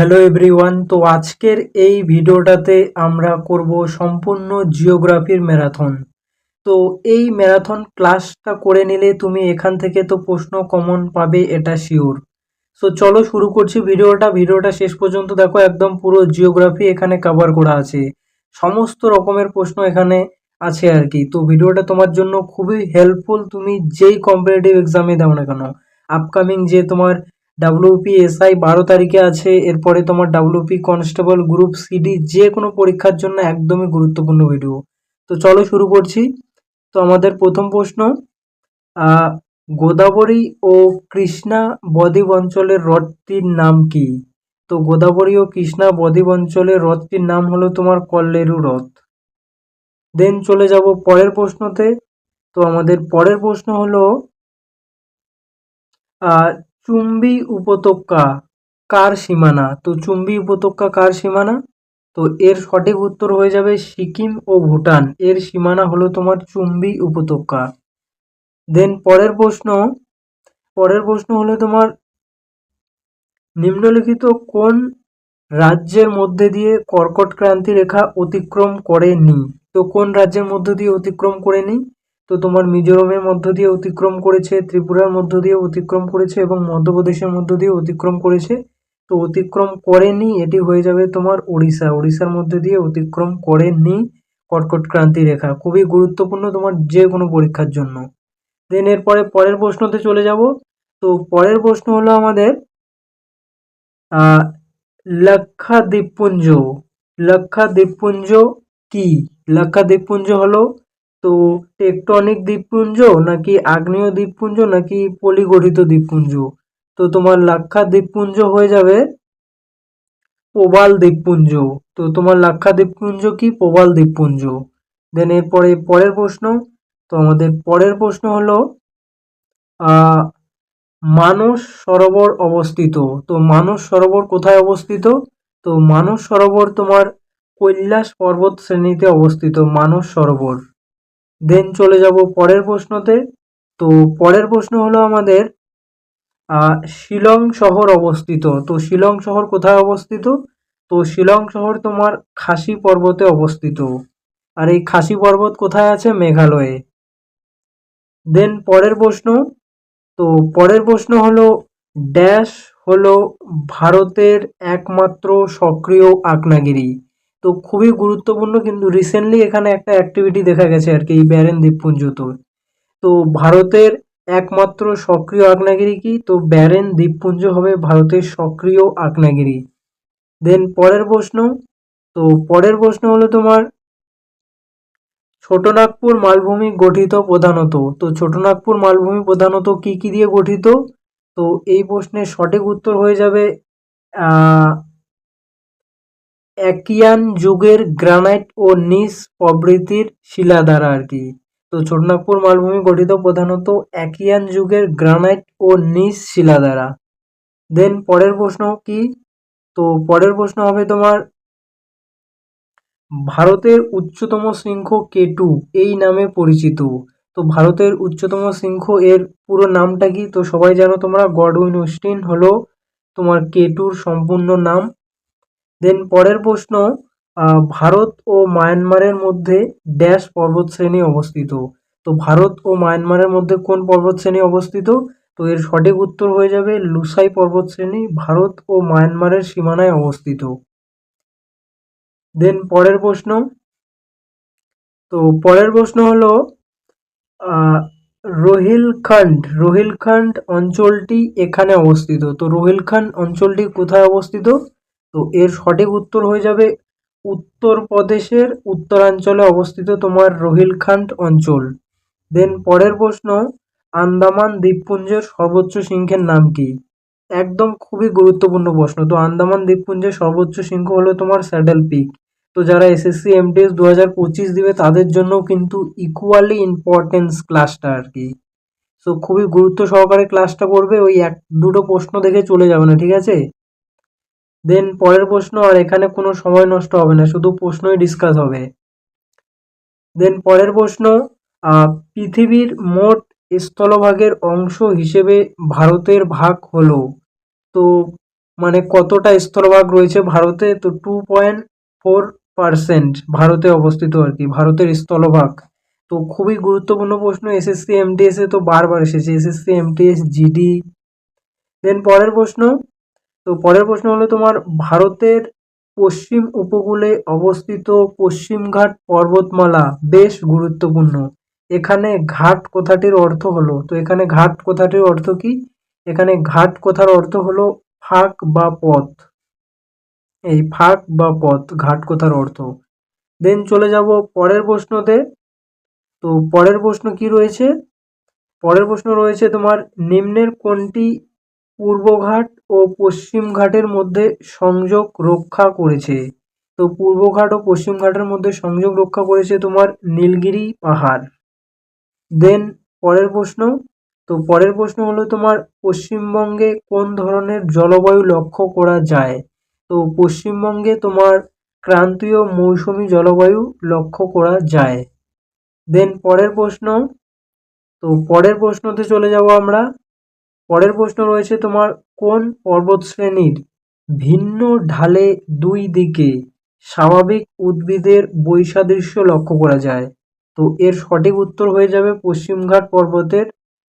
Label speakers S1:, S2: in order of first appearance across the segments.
S1: Hello everyone. তো আজকের এই ভিডিওটাতে আমরা করব সম্পূর্ণ জিওগ্রাফির ম্যারাথন। তো এই ম্যারাথন ক্লাসটা করে নিলে তুমি এখান থেকে তো প্রশ্ন কমন পাবে, এটা শিওর। সো চলো শুরু করছি ভিডিওটা শেষ পর্যন্ত দেখো, একদম পুরো জিওগ্রাফি এখানে কভার করা আছে, সমস্ত রকমের প্রশ্ন এখানে আছে আর কি। তো ভিডিওটা তোমার জন্য খুবই হেল্পফুল, তুমি যেই কম্পিটিটিভ এক্সামে দাও না কেন। আপকামিং যে তোমার ডাব্লিউপি এসআই 12 তারিখে আছে, এরপরে তোমার ডাব্লিউপি কনস্টেবল গ্রুপ সিডি যে কোনো পরীক্ষার জন্য একদমই গুরুত্বপূর্ণ ভিডিও। তো চলো শুরু করছি। তো আমাদের প্রথম প্রশ্ন, আহ গোদাবরী ও কৃষ্ণা বদ্বীপ অঞ্চলের হ্রদটির নাম কি? তো গোদাবরী ও কৃষ্ণা বদ্বীপ অঞ্চলের হ্রদটির নাম হলো তোমার কল্লেরু হ্রদ। দেন চলে যাব পরের প্রশ্নতে। তো আমাদের পরের প্রশ্ন হলো, আহ চুম্বী উপত্যকা কার সীমানা? তো চুম্বী উপত্যকা কার সীমানা? তো এর সঠিক উত্তর হয়ে যাবে সিকিম ও ভুটান, এর সীমানা হলো তোমার চুম্বী উপত্যকা। দেন পরের প্রশ্ন হলো তোমার, নিম্নলিখিত কোন রাজ্যের মধ্যে দিয়ে কর্কট ক্রান্তি রেখা অতিক্রম করেনি? তো কোন রাজ্যের মধ্য দিয়ে অতিক্রম করেনি? তো তোমার মিজোরামের মধ্য দিয়ে অতিক্রম করেছে, ত্রিপুরার মধ্য দিয়ে অতিক্রম করেছে এবং মধ্যপ্রদেশের মধ্য দিয়ে অতিক্রম করেছে। তো অতিক্রম করেনি এটি হয়ে যাবে তোমার উড়িষ্যার মধ্যে দিয়ে অতিক্রম করেনি কর্কট ক্রান্তি রেখা। খুবই গুরুত্বপূর্ণ তোমার যে কোনো পরীক্ষার জন্য। দেন এরপরে পরের প্রশ্নতে চলে যাব। তো পরের প্রশ্ন হলো আমাদের, আহ লাক্ষাদ্বীপপুঞ্জ লাক্ষাদ্বীপপুঞ্জ কি? লাক্ষাদ্বীপপুঞ্জ হলো তো টেকটনিক দ্বীপপুঞ্জ, নাকি আগ্নেয় দ্বীপপুঞ্জ, নাকি পলিগঠিত দ্বীপপুঞ্জ? তো তোমার লাক্ষাদ্বীপপুঞ্জ হয়ে যাবে প্রবাল দ্বীপপুঞ্জ। তো তোমার লাক্ষাদ্বীপপুঞ্জ কি? প্রবাল দ্বীপপুঞ্জ। দেন এরপরে পরের প্রশ্ন। তো আমাদের পরের প্রশ্ন হলো, আহ মানস সরোবর অবস্থিত। তো মানস সরোবর কোথায় অবস্থিত? তো মানস সরোবর তোমার কৈলাস পর্বত শ্রেণীতে অবস্থিত মানস সরোবর। দেন চলে যাব পরের প্রশ্নতে। তো পরের প্রশ্ন হলো আমাদের, শিলং শহর অবস্থিত। তো শিলং শহর কোথায় অবস্থিত? তো শিলং শহর তোমার খাসি পর্বতে অবস্থিত। আর এই খাসি পর্বত কোথায় আছে? মেঘালয়ে। দেন পরের প্রশ্ন হলো, ড্যাশ হলো ভারতের একমাত্র সক্রিয় আগ্নেয়গিরি। তো খুবই গুরুত্বপূর্ণ, কিন্তু রিসেন্টলি এখানে একটা অ্যাক্টিভিটি দেখা গেছে আর কি, এই ব্যারেন দ্বীপপুঞ্জতে। তো ভারতের একমাত্র সক্রিয় আগ্নেয়গিরি কি? তো ব্যারেন দ্বীপপুঞ্জ হবে ভারতের সক্রিয় আগ্নেয়গিরি। দেন পরের প্রশ্ন হলো তোমার, ছোটনাগপুর মালভূমি গঠিত প্রধানত। তো ছোটনাগপুর মালভূমি প্রধানত কি কি দিয়ে গঠিত? তো এই প্রশ্নের সঠিক উত্তর হয়ে যাবে আহ অ্যাকিয়ান যুগের গ্রানাইট ও নিস প্রভৃতির শিলা দ্বারা আর কি। তো ছোটনাগপুর মালভূমি গঠিত প্রধানত অ্যাকিয়ান যুগের গ্রানাইট ও নিস শিলা দ্বারা। দেন পরের প্রশ্ন কি? তো পরের প্রশ্ন হবে তোমার, ভারতের উচ্চতম শৃঙ্গ কেটু এই নামে পরিচিত। তো ভারতের উচ্চতম শৃঙ্গ এর পুরো নামটা কি? তো সবাই জানো তোমরা, গডউইন অস্টিন হলো তোমার কেটুর সম্পূর্ণ নাম। দেন পরের প্রশ্ন, ভারত ও মায়ানমারের মধ্যে ড্যাশ পর্বতশ্রেণী অবস্থিত। তো ভারত ও মায়ানমারের মধ্যে কোন পর্বতশ্রেণী অবস্থিত? তো এর সঠিক উত্তর হয়ে যাবে লুসাই পর্বতশ্রেণী, ভারত ও মায়ানমারের সীমানায় অবস্থিত। দেন পরের প্রশ্ন হলো, আহ রোহিলখণ্ড অঞ্চলটি এখানে অবস্থিত। তো রোহিলখণ্ড অঞ্চলটি কোথায় অবস্থিত? তো এর সঠিক উত্তর হয়ে যাবে উত্তরপ্রদেশের উত্তরাঞ্চলে অবস্থিত তোমার রোহিলখণ্ড অঞ্চল। দেন পরের প্রশ্ন, আন্দামান দ্বীপপুঞ্জের সর্বোচ্চ শৃঙ্গের নাম কি? একদম খুবই গুরুত্বপূর্ণ প্রশ্ন। তো আন্দামান দ্বীপপুঞ্জের সর্বোচ্চ শৃঙ্গ হলো তোমার স্যাডেল পিক। তো যারা এসএসসি এমটিএস 2025 দিবে তাদের জন্য কিন্তু ইকুয়ালি ইম্পর্টেন্স ক্লাসটা আর কি। সো খুবই গুরুত্ব সহকারে ক্লাসটা করবে, ওই এক দুটো প্রশ্ন দেখে চলে যাবে না, ঠিক আছে? দেন পরের প্রশ্ন, আর এখানে কোনো সময় নষ্ট হবে না, শুধু প্রশ্নই ডিসকাস হবে। দেন পরের প্রশ্ন, পৃথিবীর মোট স্থলভাগের অংশ হিসেবে ভারতের ভাগ হলো। তো মানে কতটা স্থলভাগ রয়েছে ভারতে, তো 2.4% ভারতে অবস্থিত আর কি, ভারতের স্থলভাগ। তো খুবই গুরুত্বপূর্ণ প্রশ্ন, এসএসসি এমটিএস এ তো বারবার এসেছে, এসএসসি এমটিএস জিডি। দেন পরের প্রশ্ন, তো পরের প্রশ্ন হলো তোমার ভারতের পশ্চিম উপকূলে অবস্থিত পশ্চিমঘাট পর্বতমালা বেশ গুরুত্বপূর্ণ। এখানে ঘাট কথাটির অর্থ হলো, তো এখানে ঘাট কথাটির অর্থ কি? এখানে ঘাট কথার অর্থ হলো ফাঁক বা পথ। এই ফাঁক বা পথ ঘাট কথার অর্থ। দেন চলে যাব পরের প্রশ্নতে। তো পরের প্রশ্ন কি রয়েছে? পরের প্রশ্ন রয়েছে তোমার নিম্নের কোনটি পূর্বঘাট ও পশ্চিম ঘাটের মধ্যে সংযোগ রক্ষা করেছে? তো পূর্বঘাট ও পশ্চিম ঘাটের মধ্যে সংযোগ রক্ষা করেছে তোমার নীলগিরি পাহাড়। দেন পরের প্রশ্ন, তো পরের প্রশ্ন হলো তোমার পশ্চিমবঙ্গে কোন ধরনের জলবায়ু লক্ষ্য করা যায়? তো পশ্চিমবঙ্গে তোমার ক্রান্তীয় মৌসুমী জলবায়ু লক্ষ্য করা যায়। দেন পরের প্রশ্ন, তো পরের প্রশ্নতে চলে যাব আমরা। পরের প্রশ্ন রয়েছে তোমার কোন পর্বতশ্রেণীর ভিন্ন ঢালে দুই দিকে স্বাভাবিক উদ্ভিদের বৈসাদৃশ্য লক্ষ্য করা যায়? তো এর সঠিক উত্তর হয়ে যাবে পশ্চিমঘাট পর্বতের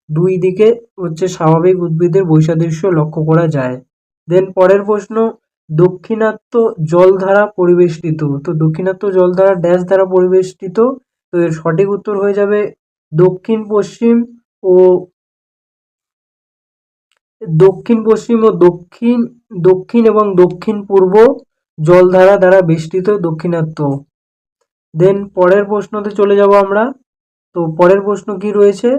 S1: দুই দিকে হচ্ছে স্বাভাবিক উদ্ভিদের বৈসাদৃশ্য লক্ষ্য করা যায়। দেন পরের প্রশ্ন, দক্ষিণাত্য জলধারা পরিবেষ্টিত, তো দক্ষিণাত্য জলধারা ড্যাশ দ্বারা পরিবেষ্টিত? তো এর সঠিক উত্তর হয়ে যাবে দক্ষিণ পশ্চিম ও দক্ষিণ পশ্চিম ও দক্ষিণ দক্ষিণ এবং দক্ষিণ পূর্ব জলধারা দ্বারা বেষ্টিত দক্ষিণাত্য। দেন পরের প্রশ্নতে চলে যাব আমরা। তো পরের প্রশ্ন কি রয়েছে?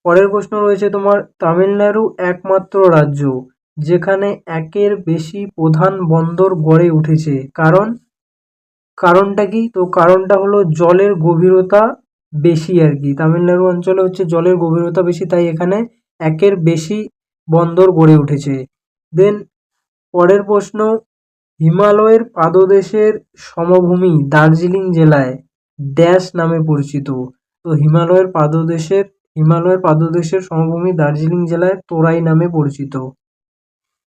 S1: পরের প্রশ্ন রয়েছে তোমার তামিলনাড়ু একমাত্র রাজ্য যেখানে একের বেশি প্রধান বন্দর গড়ে উঠেছে, কারণ কারণটা কি? তো কারণটা হলো জলের গভীরতা বেশি আর কি, তামিলনাড়ু অঞ্চলে হচ্ছে জলের গভীরতা বেশি, তাই এখানে একের বেশি বন্দর গড়ে উঠেছে। দেন পরের প্রশ্ন, হিমালয়ের পাদদেশের সমভূমি দার্জিলিং জেলায় ড্যাশ নামে পরিচিত? তো হিমালয়ের পাদদেশের সমভূমি দার্জিলিং জেলায় তোরাই নামে পরিচিত।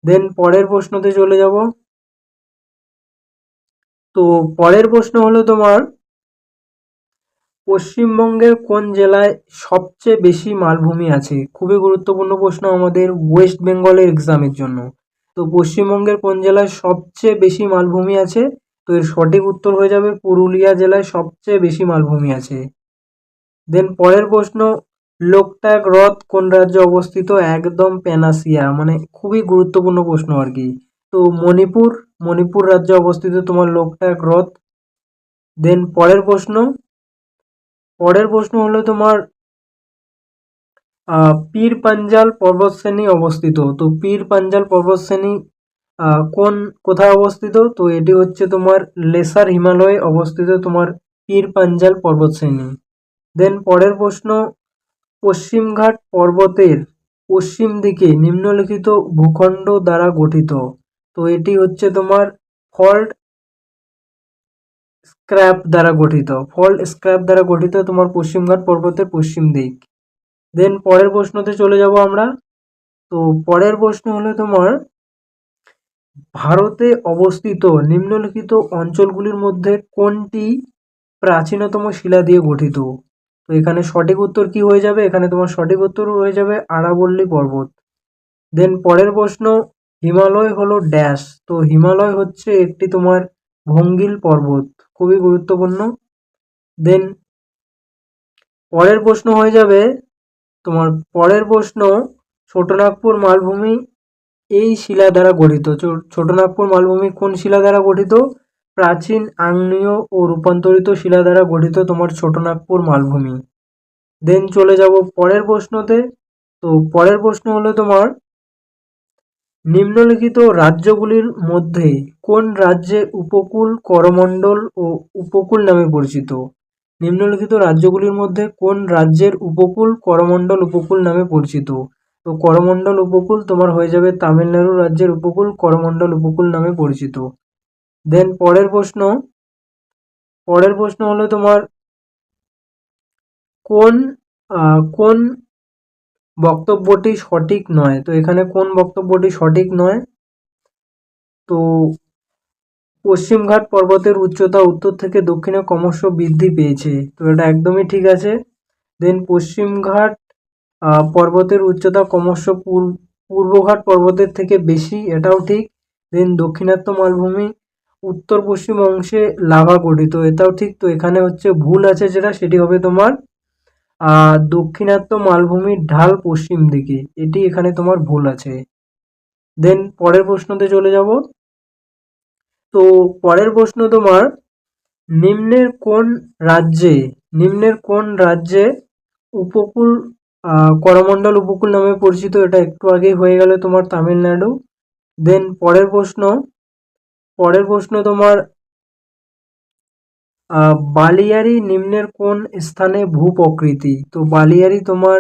S1: দেন পরের প্রশ্নতে চলে যাব। তো পরের প্রশ্ন হলো তোমার পশ্চিমবঙ্গের কোন জেলায় সবচেয়ে বেশি মালভূমি আছে? খুবই গুরুত্বপূর্ণ প্রশ্ন আমাদের ওয়েস্ট বেঙ্গলের এক্সামের জন্য। তো পশ্চিমবঙ্গের কোন জেলায় সবচেয়ে বেশি মালভূমি আছে? তো এর সঠিক উত্তর হয়ে যাবে পুরুলিয়া জেলায় সবচেয়ে বেশি মালভূমি আছে। দেন পরের প্রশ্ন, লোকটাক হ্রদ কোন রাজ্যে অবস্থিত? একদম প্যানাসিয়া, মানে খুবই গুরুত্বপূর্ণ প্রশ্ন আর কি। তো মণিপুর রাজ্যে অবস্থিত তোমার লোকটাক হ্রদ। দেন পরের প্রশ্ন হলো তোমার পীর পাঞ্জাল পর্বতশ্রেণী অবস্থিত। তো পীর পাঞ্জাল পর্বতশ্রেণী কোথায় অবস্থিত? তো এটি হচ্ছে তোমার লেসার হিমালয়ে অবস্থিত তোমার পীর পাঞ্জাল পর্বতশ্রেণী। দেন পরের প্রশ্ন, পশ্চিমঘাট পর্বতের পশ্চিম দিকে নিম্নলিখিত ভূখণ্ড দ্বারা গঠিত? তো এটি হচ্ছে তোমার ফল্ট স্ক্র্যাপ দ্বারা গঠিত তোমার পশ্চিমঘাট পর্বতের পশ্চিম দিক। দেন পরের প্রশ্নতে চলে যাব আমরা। তো পরের প্রশ্ন হলো তোমার ভারতে অবস্থিত নিম্নলিখিত অঞ্চলগুলির মধ্যে কোনটি প্রাচীনতম শিলা দিয়ে গঠিত? তো এখানে সঠিক উত্তর কি হয়ে যাবে? এখানে তোমার সঠিক উত্তর হয়ে যাবে আরাবল্লী পর্বত। দেন পরের প্রশ্ন, হিমালয় হলো ড্যাশ? তো হিমালয় হচ্ছে একটি তোমার ভঙ্গিল পর্বত, খুবই গুরুত্বপূর্ণ। দেন পরের প্রশ্ন হয়ে যাবে তোমার পরের প্রশ্ন, ছোটনাগপুর মালভূমি এই শিলা দ্বারা গঠিত? ছোটনাগপুর মালভূমি কোন শিলা দ্বারা গঠিত? প্রাচীন আগ্নেয় ও রূপান্তরিত শিলা দ্বারা গঠিত তোমার ছোটনাগপুর মালভূমি। দেন চলে যাব পরের প্রশ্নতে। তো পরের প্রশ্ন হলো তোমার নিম্নলিখিত রাজ্যগুলির মধ্যে কোন রাজ্যের উপকূল করমণ্ডল ও উপকূল নামে পরিচিত? নিম্নলিখিত রাজ্যগুলির মধ্যে কোন রাজ্যের উপকূল করমণ্ডল উপকূল নামে পরিচিত? তো করমণ্ডল উপকূল তোমার হয়ে যাবে তামিলনাড়ু রাজ্যের উপকূল করমণ্ডল উপকূল নামে পরিচিত। দেন পরের প্রশ্ন হলো তোমার কোন কোন বক্তব্যটি সঠিক নয়? তো এখানে কোন বক্তব্যটি সঠিক নয়? তো পশ্চিমঘাট পর্বতের উচ্চতা উত্তর থেকে দক্ষিণে ক্রমশ বৃদ্ধি পেয়েছে, তো এটা একদমই ঠিক আছে। দেন পশ্চিমঘাট পর্বতের উচ্চতা ক্রমশ পূর্বঘাট পর্বতের থেকে বেশি, এটাও ঠিক। দেন দক্ষিণাত্য মালভূমি উত্তর পশ্চিম অংশে লাভা গঠিত, এটাও ঠিক। তো এখানে হচ্ছে ভুল আছে যেটা, সেটি হবে তোমার দক্ষিণাত্য মালভূমির ঢাল পশ্চিম দিকে, এটি এখানে তোমার ভুল আছে। দেন পরের প্রশ্নতে চলে যাব। তো পরের প্রশ্ন তোমার, নিম্নের কোন রাজ্যে নিম্নের কোন রাজ্যে উপকূল করমণ্ডল উপকূল নামে পরিচিত? এটা একটু আগেই হয়ে গেল তোমার তামিলনাড়ু। দেন পরের প্রশ্ন তোমার, বালিয়ারি নিম্নের কোন স্থানে ভূপ্রকৃতি? তো বালিয়ারি তোমার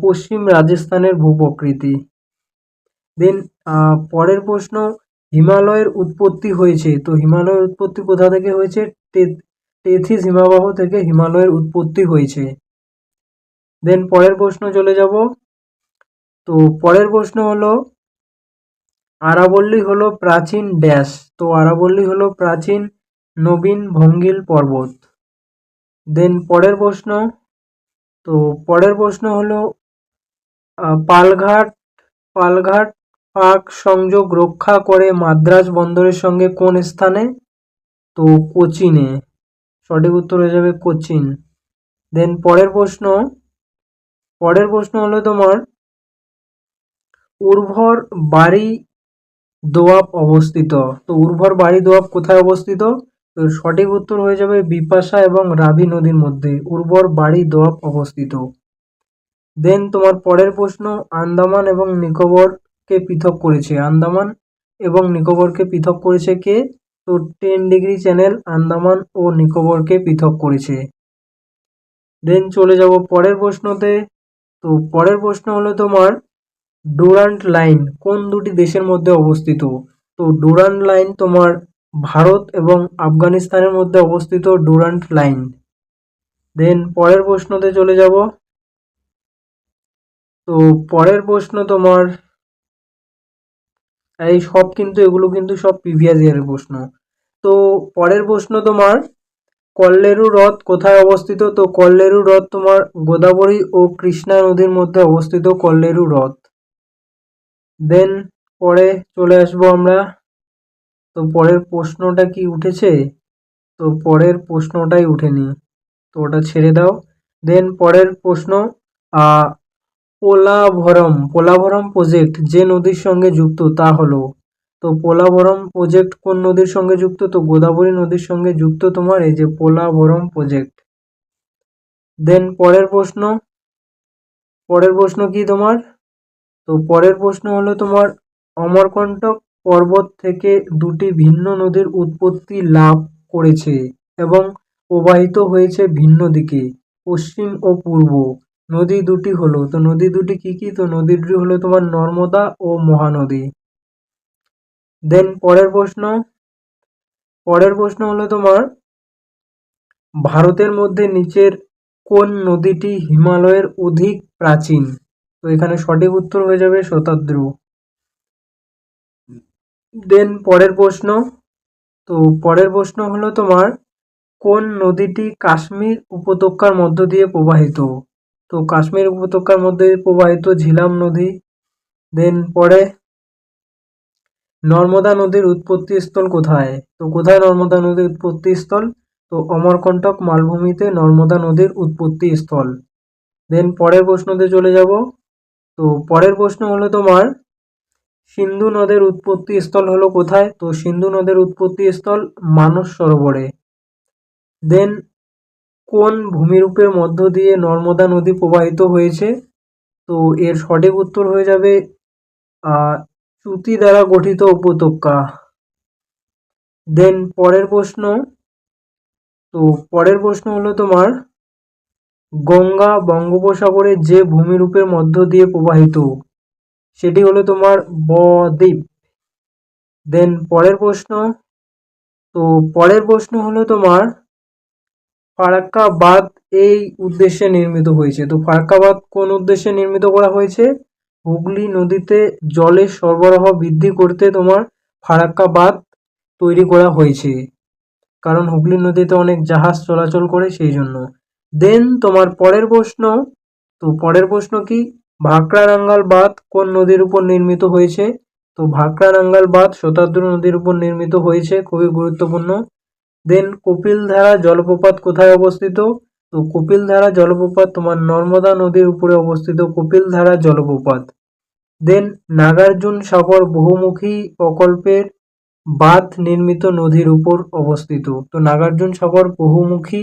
S1: পশ্চিম রাজস্থানের ভূপ্রকৃতি। দেন পরের প্রশ্ন, হিমালয়ের উৎপত্তি হয়েছে, তো হিমালয়ের উৎপত্তি কোথা থেকে হয়েছে? টেথিস হিমবাহ থেকে হিমালয়ের উৎপত্তি হয়েছে। দেন পরের প্রশ্ন চলে যাব। তো পরের প্রশ্ন হলো, আরাবল্লী হলো প্রাচীন ড্যাশ? তো আরাবল্লী হলো প্রাচীন নবীন ভঙ্গিল পর্বত। দেন পরের প্রশ্ন হলো, পালঘাট পালঘাট পাক সংযোগ রক্ষা করে মাদ্রাজ বন্দরের সঙ্গে কোন স্থানে? তো কোচিনে, সঠিক উত্তর হয়ে যাবে কোচিন। দেন পরের প্রশ্ন হলো তোমার, উর্বর বাড়ি দোয়াব অবস্থিত? তো উর্বর বাড়ি দোয়াব কোথায় অবস্থিত? তো সঠিক উত্তর হয়ে যাবে বিপাশা এবং রাভি নদীর মধ্যে উর্বর বাড়ি দোয়াব অবস্থিত। দেন তোমার পরের প্রশ্ন, আন্দামান এবং নিকোবরকে পৃথক করেছে কে? তো 10 ডিগ্রি চ্যানেল আন্দামান ও নিকোবরকে পৃথক করেছে। দেন চলে যাব পরের প্রশ্নতে। তো পরের প্রশ্ন হলো তোমার, ডুরান্ট লাইন কোন দুটি দেশের মধ্যে অবস্থিত? তো ডুরান্ট লাইন তোমার ভারত এবং আফগানিস্তানের মধ্যে অবস্থিত ডুরান্ট লাইন। দেন পরের প্রশ্নতে চলে যাব। তো পরের প্রশ্ন তোমার, এগুলো কিন্তু সব প্রিভিয়াস ইয়ারের প্রশ্ন। তো পরের প্রশ্ন তোমার, কল্লেরু হ্রদ কোথায় অবস্থিত? তো কল্লেরু হ্রদ তোমার গোদাবরী ও কৃষ্ণা নদীর মধ্যে অবস্থিত কল্লেরু হ্রদ। দেন পরে চলে আসবো আমরা। তো পরের প্রশ্নটা কি উঠেছে? তো পরের প্রশ্নটাই উঠেনি, তো ওটা ছেড়ে দাও। দেন পরের প্রশ্ন, পোলাভরম প্রজেক্ট যে নদীর সঙ্গে যুক্ত তা হলো? তো পোলাভরম প্রজেক্ট কোন নদীর সঙ্গে যুক্ত? তো গোদাবরী নদীর সঙ্গে যুক্ত তোমার এই যে পোলাভরম প্রজেক্ট। দেন পরের প্রশ্ন কি তোমার? তো পরের প্রশ্ন হলো তোমার, অমরকন্টক পর্বত থেকে দুটি ভিন্ন নদীর উৎপত্তি লাভ করেছে এবং প্রবাহিত হয়েছে ভিন্ন দিকে, পশ্চিম ও পূর্ব। নদী দুটি হলো, তো নদী দুটি কি কি? তো নদী দুটি হলো তোমার নর্মদা ও মহানদী। দেন পরের প্রশ্ন হলো তোমার, ভারতের মধ্যে নিচের কোন নদীটি হিমালয়ের অধিক প্রাচীন? তো এখানে সঠিক উত্তর হয়ে যাবে শতাদ্রু। দেন পরের প্রশ্ন হলো তোমার, কোন নদীটি কাশ্মীর উপত্যকার মধ্য দিয়ে প্রবাহিত? তো কাশ্মীর উপত্যকার মধ্যে প্রবাহিত ঝিলাম নদী। দেন নর্মদা নদীর উৎপত্তি স্থল কোথায়? তো কোথায় নর্মদা নদীর উৎপত্তি স্থল? তো অমরকন্টক মালভূমিতে নর্মদা নদীর উৎপত্তি স্থল। দেন পরের প্রশ্নতে চলে যাব। তো পরের প্রশ্ন হলো তোমার, সিন্ধু নদের উৎপত্তি স্থল হলো কোথায়? তো সিন্ধু নদের উৎপত্তি স্থল মানস সরোবরে। দেন কোন ভূমিরূপের মধ্য দিয়ে নর্মদা নদী প্রবাহিত হয়েছে? তো এর সঠিক উত্তর হয়ে যাবে চ্যুতি দ্বারা গঠিত উপত্যকা। দেন পরের প্রশ্ন হলো তোমার, গঙ্গা বঙ্গোপসাগরে যে ভূমিরূপের মধ্য দিয়ে প্রবাহিত সেটি হলো তোমার বদ্বীপ। দেন পরের প্রশ্ন হলো তোমার, ফারাক্কা বাঁধ এই উদ্দেশ্যে নির্মিত হয়েছে? তো ফারাক্কা বাঁধ কোন উদ্দেশ্যে নির্মিত করা হয়েছে? হুগলি নদীতে জলের সরবরাহ বৃদ্ধি করতে তোমার ফারাক্কা বাঁধ তৈরি করা হয়েছে, কারণ হুগলি নদীতে অনেক জাহাজ চলাচল করে সেই জন্য। দেন তোমার পরের প্রশ্ন, তো পরের প্রশ্ন কি, ভাকরারাঙ্গাল বাঁধ কোন নদীর উপর নির্মিত হয়েছে? তো ভাকরারাঙ্গাল বাঁধ শতাদ্রু নদীর উপর নির্মিত হয়েছে, খুবই গুরুত্বপূর্ণ। দেন কপিলধারা জলপ্রপাত কোথায় অবস্থিত? তো কপিলধারা জলপ্রপাত তোমার নর্মদা নদীর উপরে অবস্থিত কপিলধারা জলপ্রপাত। দেন নাগার্জুন সাগর বহুমুখী প্রকল্পের বাঁধ নির্মিত নদীর উপর অবস্থিত। তো নাগার্জুন সাগর বহুমুখী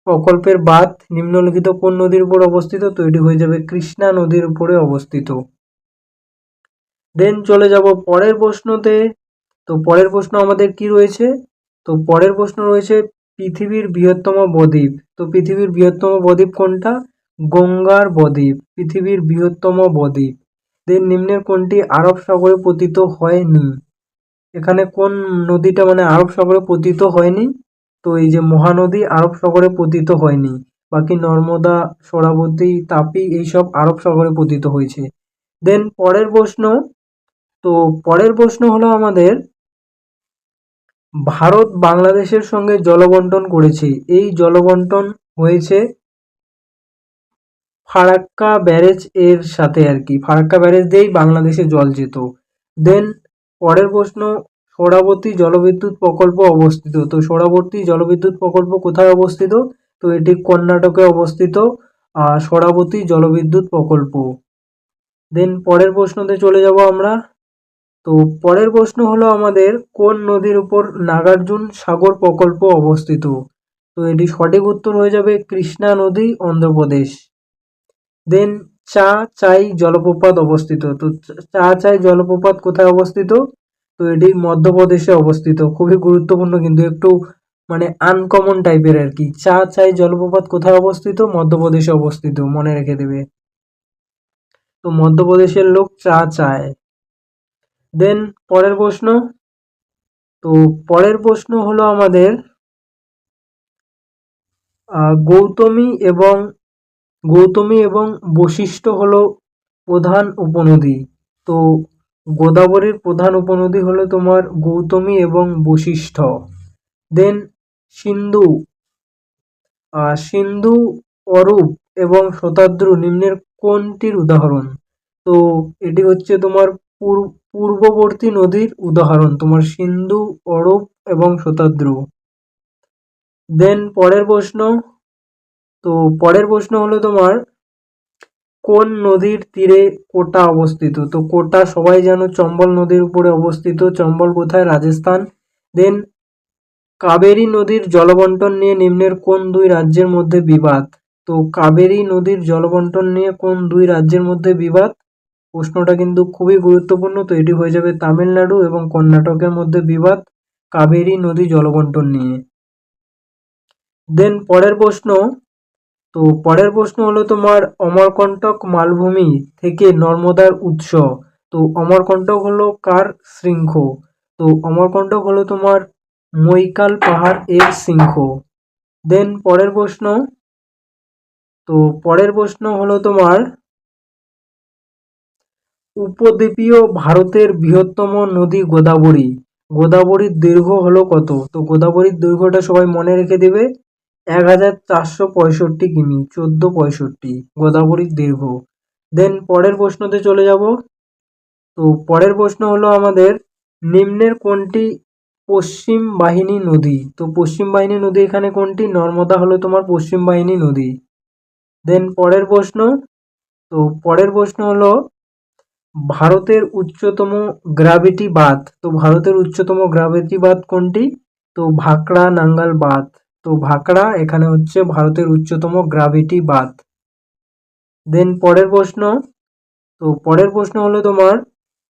S1: প্রকল্পের বাঁধ নিম্নলিখিত কোন নদীর উপর অবস্থিত? তো এটি হয়ে যাবে কৃষ্ণা নদীর উপরে অবস্থিত। দেন চলে যাব পরের প্রশ্নতে। তো পরের প্রশ্ন আমাদের কি রয়েছে? তো পরের প্রশ্ন রয়েছে পৃথিবীর বৃহত্তম বদ্বীপ। তো পৃথিবীর বৃহত্তম বদ্বীপ কোনটা? গঙ্গার বদ্বীপ পৃথিবীর বৃহত্তম বদ্বীপ। দেন নিম্নের কোনটি আরব সাগরে পতিত হয়নি? এখানে কোন নদীটা মানে আরব সাগরে পতিত হয়নি? তো এই যে মহানদী আরব সাগরে পতিত হয়নি, বাকি নর্মদা, সরাবতী, তাপি এইসব আরব সাগরে পতিত হয়েছে। দেন পরের প্রশ্ন, তো পরের প্রশ্ন হলো আমাদের ভারত বাংলাদেশের সঙ্গে জলবন্টন করেছে, এই জলবন্টন হয়েছে ফারাক্কা ব্যারেজ এর সাথে আর কি, ফারাক্কা ব্যারেজ দিয়েই বাংলাদেশে জল যেত। দেন পরের প্রশ্ন, সোরাবতী জলবিদ্যুৎ প্রকল্প অবস্থিত। তো সোরাবতী জলবিদ্যুৎ প্রকল্প কোথায় অবস্থিত? তো এটি কর্ণাটকে অবস্থিত সোরাবতী জলবিদ্যুৎ প্রকল্প। দেন পরের প্রশ্নতে চলে যাব আমরা। তো পরের প্রশ্ন হলো আমাদের কোন নদীর উপর নাগার্জুন সাগর প্রকল্প অবস্থিত? তো এটি সঠিক উত্তর হয়ে যাবে কৃষ্ণা নদী, অন্ধ্রপ্রদেশ। দেন চা চাই জলপ্রপাত অবস্থিত। তো চা চাই জলপ্রপাত কোথায় অবস্থিত? তো এটি মধ্যপ্রদেশে অবস্থিত, খুবই গুরুত্বপূর্ণ কিন্তু একটু মানে আনকমন টাইপের আর কি। চা চাই জলপ্রপাত কোথায় অবস্থিত? মধ্যপ্রদেশে অবস্থিত, মনে রেখে দেবে। তো মধ্যপ্রদেশের লোক চা চায়। দেন পরের প্রশ্ন, তো পরের প্রশ্ন হলো আমাদের গৌতমী এবং বশিষ্ঠ হলো প্রধান উপনদী। তো গোদাবরীর প্রধান উপনদী হলো তোমার গৌতমী এবং বশিষ্ঠ। দেন সিন্ধু সিন্ধু, অরূপ এবং শতাদ্রু নিম্নের কোনটির উদাহরণ? তো এটি হচ্ছে তোমার পূর্ববর্তী নদীর উদাহরণ, তোমার সিন্ধু, অরূপ এবং শতাদ্রু। দেন পরের প্রশ্ন, তো পরের প্রশ্ন হলো তোমার কোন নদীর তীরে কোটা অবস্থিত? তো কোটা সবাই জানো চম্বল নদীর উপরে অবস্থিত, চম্বল কোথায়? রাজস্থান। দেন কাবেরী নদীর জলবন্টন নিয়ে নিম্নের কোন দুই রাজ্যের মধ্যে বিবাদ? তো কাবেরী নদীর জলবন্টন নিয়ে কোন দুই রাজ্যের মধ্যে বিবাদ? প্রশ্নটা কিন্তু খুবই গুরুত্বপূর্ণ। তো এটি হয়ে যাবে তামিলনাড়ু এবং কর্ণাটকের মধ্যে বিবাদ কাবেরী নদী জলবন্টন নিয়ে। দেন পরের প্রশ্ন, তো পরের প্রশ্ন হলো তোমার অমরকণ্টক মালভূমি থেকে নর্মদার উৎস। তো অমরকণ্টক হলো কার শৃঙ্গ? তো অমরকণ্টক হলো তোমার মৈকাল পাহাড় এর শৃঙ্গ। দেন পরের প্রশ্ন, তো পরের প্রশ্ন হলো তোমার উপদ্বীপীয় ভারতের বৃহত্তম নদী গোদাবরী, গোদাবরীর দৈর্ঘ্য হলো কত? তো গোদাবরীর দৈর্ঘ্যটা সবাই মনে রেখে দেবে 1465 কিমি, 1465 গোদাবরীর দৈর্ঘ্য। দেন পরের প্রশ্নতে চলে যাব। তো পরের প্রশ্ন হলো আমাদের নিম্নের কোনটি পশ্চিম বাহিনী নদী? তো পশ্চিম বাহিনী নদী এখানে কোনটি? নর্মদা হলো তোমার পশ্চিম বাহিনী নদী। দেন পরের প্রশ্ন, তো পরের প্রশ্ন হলো ভারতের উচ্চতম গ্র্যাভিটি বাঁধ। তো ভারতের উচ্চতম গ্র্যাভিটি বাঁধ কোনটি? তো ভাকরা নাঙ্গাল বাঁধ। তো ভাকরা এখানে হচ্ছে ভারতের উচ্চতম গ্র্যাভিটি বাঁধ। দেন পরের প্রশ্ন, তো পরের প্রশ্ন হলো তোমার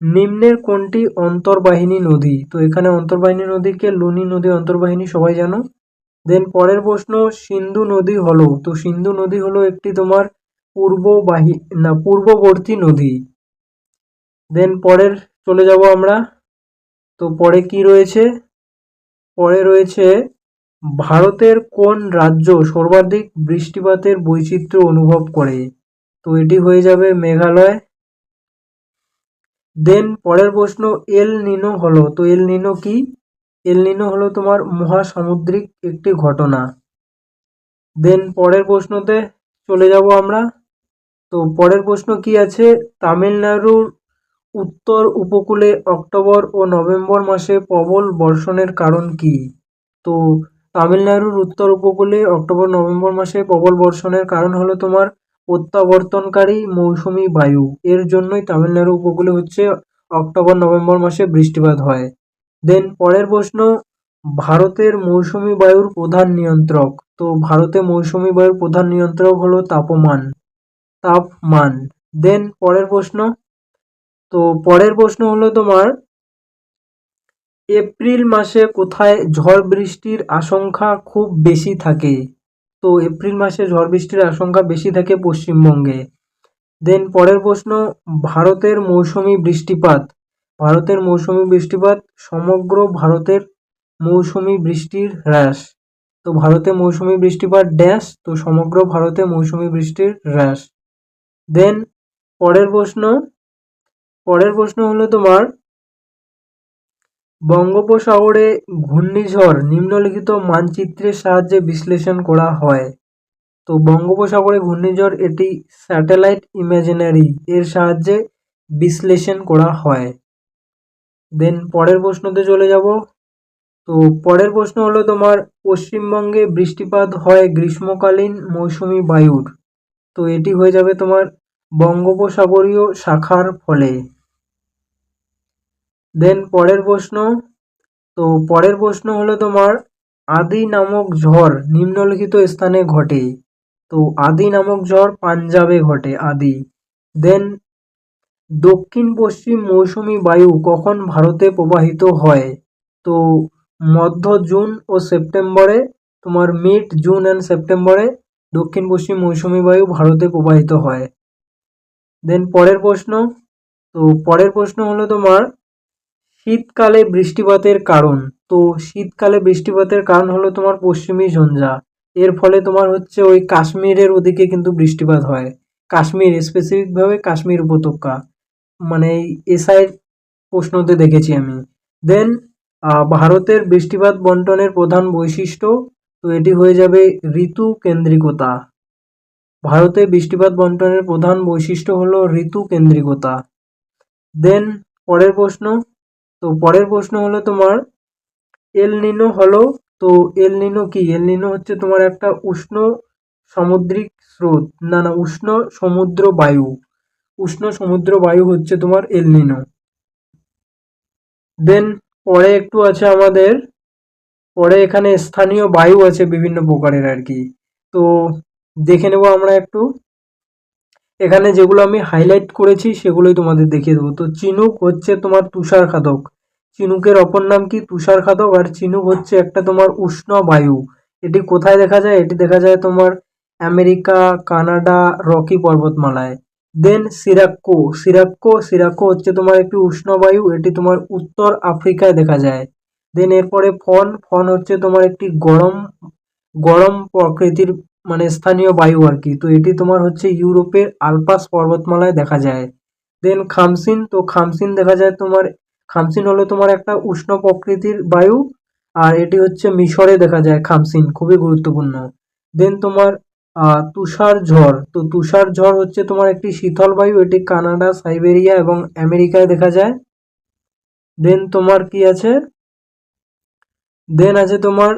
S1: নিম্নের কোনটি অন্তর্বাহিনী নদী? তো এখানে অন্তর্বাহিনী নদীকে লুনি নদী অন্তর্বাহিনী সবাই জানো। দেন পরের প্রশ্ন সিন্ধু নদী হলো, তো সিন্ধু নদী হলো একটি তোমার পূর্ববর্তী নদী। দেন পরের চলে যাব আমরা। তো পরে কি রয়েছে? পরে রয়েছে ভারতের কোন রাজ্য সর্বাধিক বৃষ্টিপাতের বৈচিত্র্য অনুভব করে? তো এটি হয়ে যাবে মেঘালয়। দেন পরের প্রশ্ন, এল নিনো হলো, তো এল নিনো কি? এল নিনো হলো তোমার মহাসামুদ্রিক একটি ঘটনা। দেন পরের প্রশ্নতে চলে যাব আমরা। তো পরের প্রশ্ন কি আছে, তামিলনাড়ুর উত্তর উপকূলে অক্টোবর ও নভেম্বর মাসে প্রবল বর্ষণের কারণ কি? তো তামিলনাড়ুর উত্তর উপকূলে অক্টোবর নভেম্বর মাসে প্রবল বর্ষণের কারণ হলো তোমার প্রত্যাবর্তনকারী মৌসুমী বায়ু। এর জন্যই তামিলনাড়ু উপকূলে হচ্ছে অক্টোবর নভেম্বর মাসে বৃষ্টিপাত হয়। দেন পরের প্রশ্ন, ভারতের মৌসুমী বায়ুর প্রধান নিয়ন্ত্রক। তো ভারতে মৌসুমী বায়ুর প্রধান নিয়ন্ত্রক হলো তাপমান। দেন পরের প্রশ্ন, তো পরের প্রশ্ন হলো তোমার, এপ্রিল মাসে কোথায় ঝড় বৃষ্টির আশঙ্কা খুব বেশি থাকে? তো এপ্রিল মাসে ঝড় বৃষ্টির আশঙ্কা বেশি থাকে পশ্চিমবঙ্গে। দেন পরের প্রশ্ন, ভারতের মৌসুমী বৃষ্টিপাত। ভারতের মৌসুমী বৃষ্টিপাত সমগ্র ভারতের মৌসুমী বৃষ্টির হ্রাস। তো ভারতে মৌসুমী বৃষ্টিপাত ড্যাশ, তো সমগ্র ভারতে মৌসুমী বৃষ্টির হ্রাস। দেন পরের প্রশ্ন, পরের প্রশ্ন হলো তোমার, বঙ্গোপসাগরে ঘূর্ণিঝড় নিম্নলিখিত মানচিত্রের সাহায্যে বিশ্লেষণ করা হয়। তো বঙ্গোপসাগরে ঘূর্ণিঝড় এটি স্যাটেলাইট ইমাজিনারি এর সাহায্যে বিশ্লেষণ করা হয়। দেন পরের প্রশ্নতে চলে যাব। তো পরের প্রশ্ন হলো তোমার, পশ্চিমবঙ্গে বৃষ্টিপাত হয় গ্রীষ্মকালীন মৌসুমী বায়ুর। তো এটি হয়ে যাবে তোমার বঙ্গোপসাগরীয় শাখার ফলে। দেন পরের প্রশ্ন, তো পরের প্রশ্ন হলো তোমার, আদি নামক ঝড় নিম্নলিখিত স্থানে ঘটে। তো আদি নামক ঝড় পাঞ্জাবে ঘটে, আদি। দেন দক্ষিণ পশ্চিম মৌসুমী বায়ু কখন ভারতে প্রবাহিত হয়? তো মধ্য জুন ও সেপ্টেম্বরে, তোমার মিড জুন অ্যান্ড সেপ্টেম্বরে দক্ষিণ পশ্চিম মৌসুমী বায়ু ভারতে প্রবাহিত হয়। দেন পরের প্রশ্ন, তো পরের প্রশ্ন হলো তোমার, শীতকালে বৃষ্টিপাতের কারণ। তো শীতকালে বৃষ্টিপাতের কারণ হলো তোমার পশ্চিমী ঝঞ্ঝা। এর ফলে তোমার হচ্ছে ওই কাশ্মীরের ওদিকে কিন্তু বৃষ্টিপাত হয়। কাশ্মীর, স্পেসিফিকভাবে কাশ্মীর উপত্যকা, মানে এই এসআই প্রশ্নতে দেখেছি আমি। দেন ভারতের বৃষ্টিপাত বন্টনের প্রধান বৈশিষ্ট্য, তো এটি হয়ে যাবে ঋতু কেন্দ্রিকতা। ভারতে বৃষ্টিপাত বন্টনের প্রধান বৈশিষ্ট্য হলো ঋতু কেন্দ্রিকতা। দেন পরের প্রশ্ন, তো পরের প্রশ্ন হলো তোমার, এল নিনো হলো, তো এল নিনো কি? এল নিনো হচ্ছে তোমার একটা উষ্ণ সামুদ্রিক স্রোত, না উষ্ণ সমুদ্র বায়ু। উষ্ণ সমুদ্র বায়ু হচ্ছে তোমার এল নিনো। দেন পরে একটু আছে আমাদের, পরে এখানে স্থানীয় বায়ু আছে বিভিন্ন প্রকারের আর কি। তো দেখে নেব আমরা একটু। এখানে যেগুলো আমি হাইলাইট করেছি সেগুলোই তোমাদের দেখিয়ে দেবো। তো চিনুক হচ্ছে তোমার তুষারখাদক। চিনুকের অপর নাম কি? তুষারখাদক। আর চিনুক হচ্ছে একটা তোমার উষ্ণ বায়ু। এটি কোথায় দেখা যায়? এটি দেখা যায় তোমার আমেরিকা, কানাডা, রকি পর্বতমালায়। দেন সিরাক্কো। সিরাক্কো হচ্ছে তোমার একটি উষ্ণ বায়ু, এটি তোমার উত্তর আফ্রিকায় দেখা যায়। দেন এরপরে ফন হচ্ছে তোমার একটি গরম গরম প্রকৃতির, মানে স্থানীয় বায়ু আর কি। তো এটি তোমার হচ্ছে ইউরোপের আলপাস পর্বতমালায় দেখা যায়। দেন খামসিন, তো খামসিন দেখা যায় তোমার, খামসিন হলো তোমার একটা উষ্ণ প্রকৃতির বায়ু, আর এটি হচ্ছে মিশরে দেখা যায় খামসিন, খুবই গুরুত্বপূর্ণ। দেন তোমার তুষার ঝড়, তো তুষার ঝড় হচ্ছে তোমার একটি শীতল বায়ু, এটি কানাডা, সাইবেরিয়া এবং আমেরিকায় দেখা যায়। দেন তোমার কি আছে, দেন আছে তোমার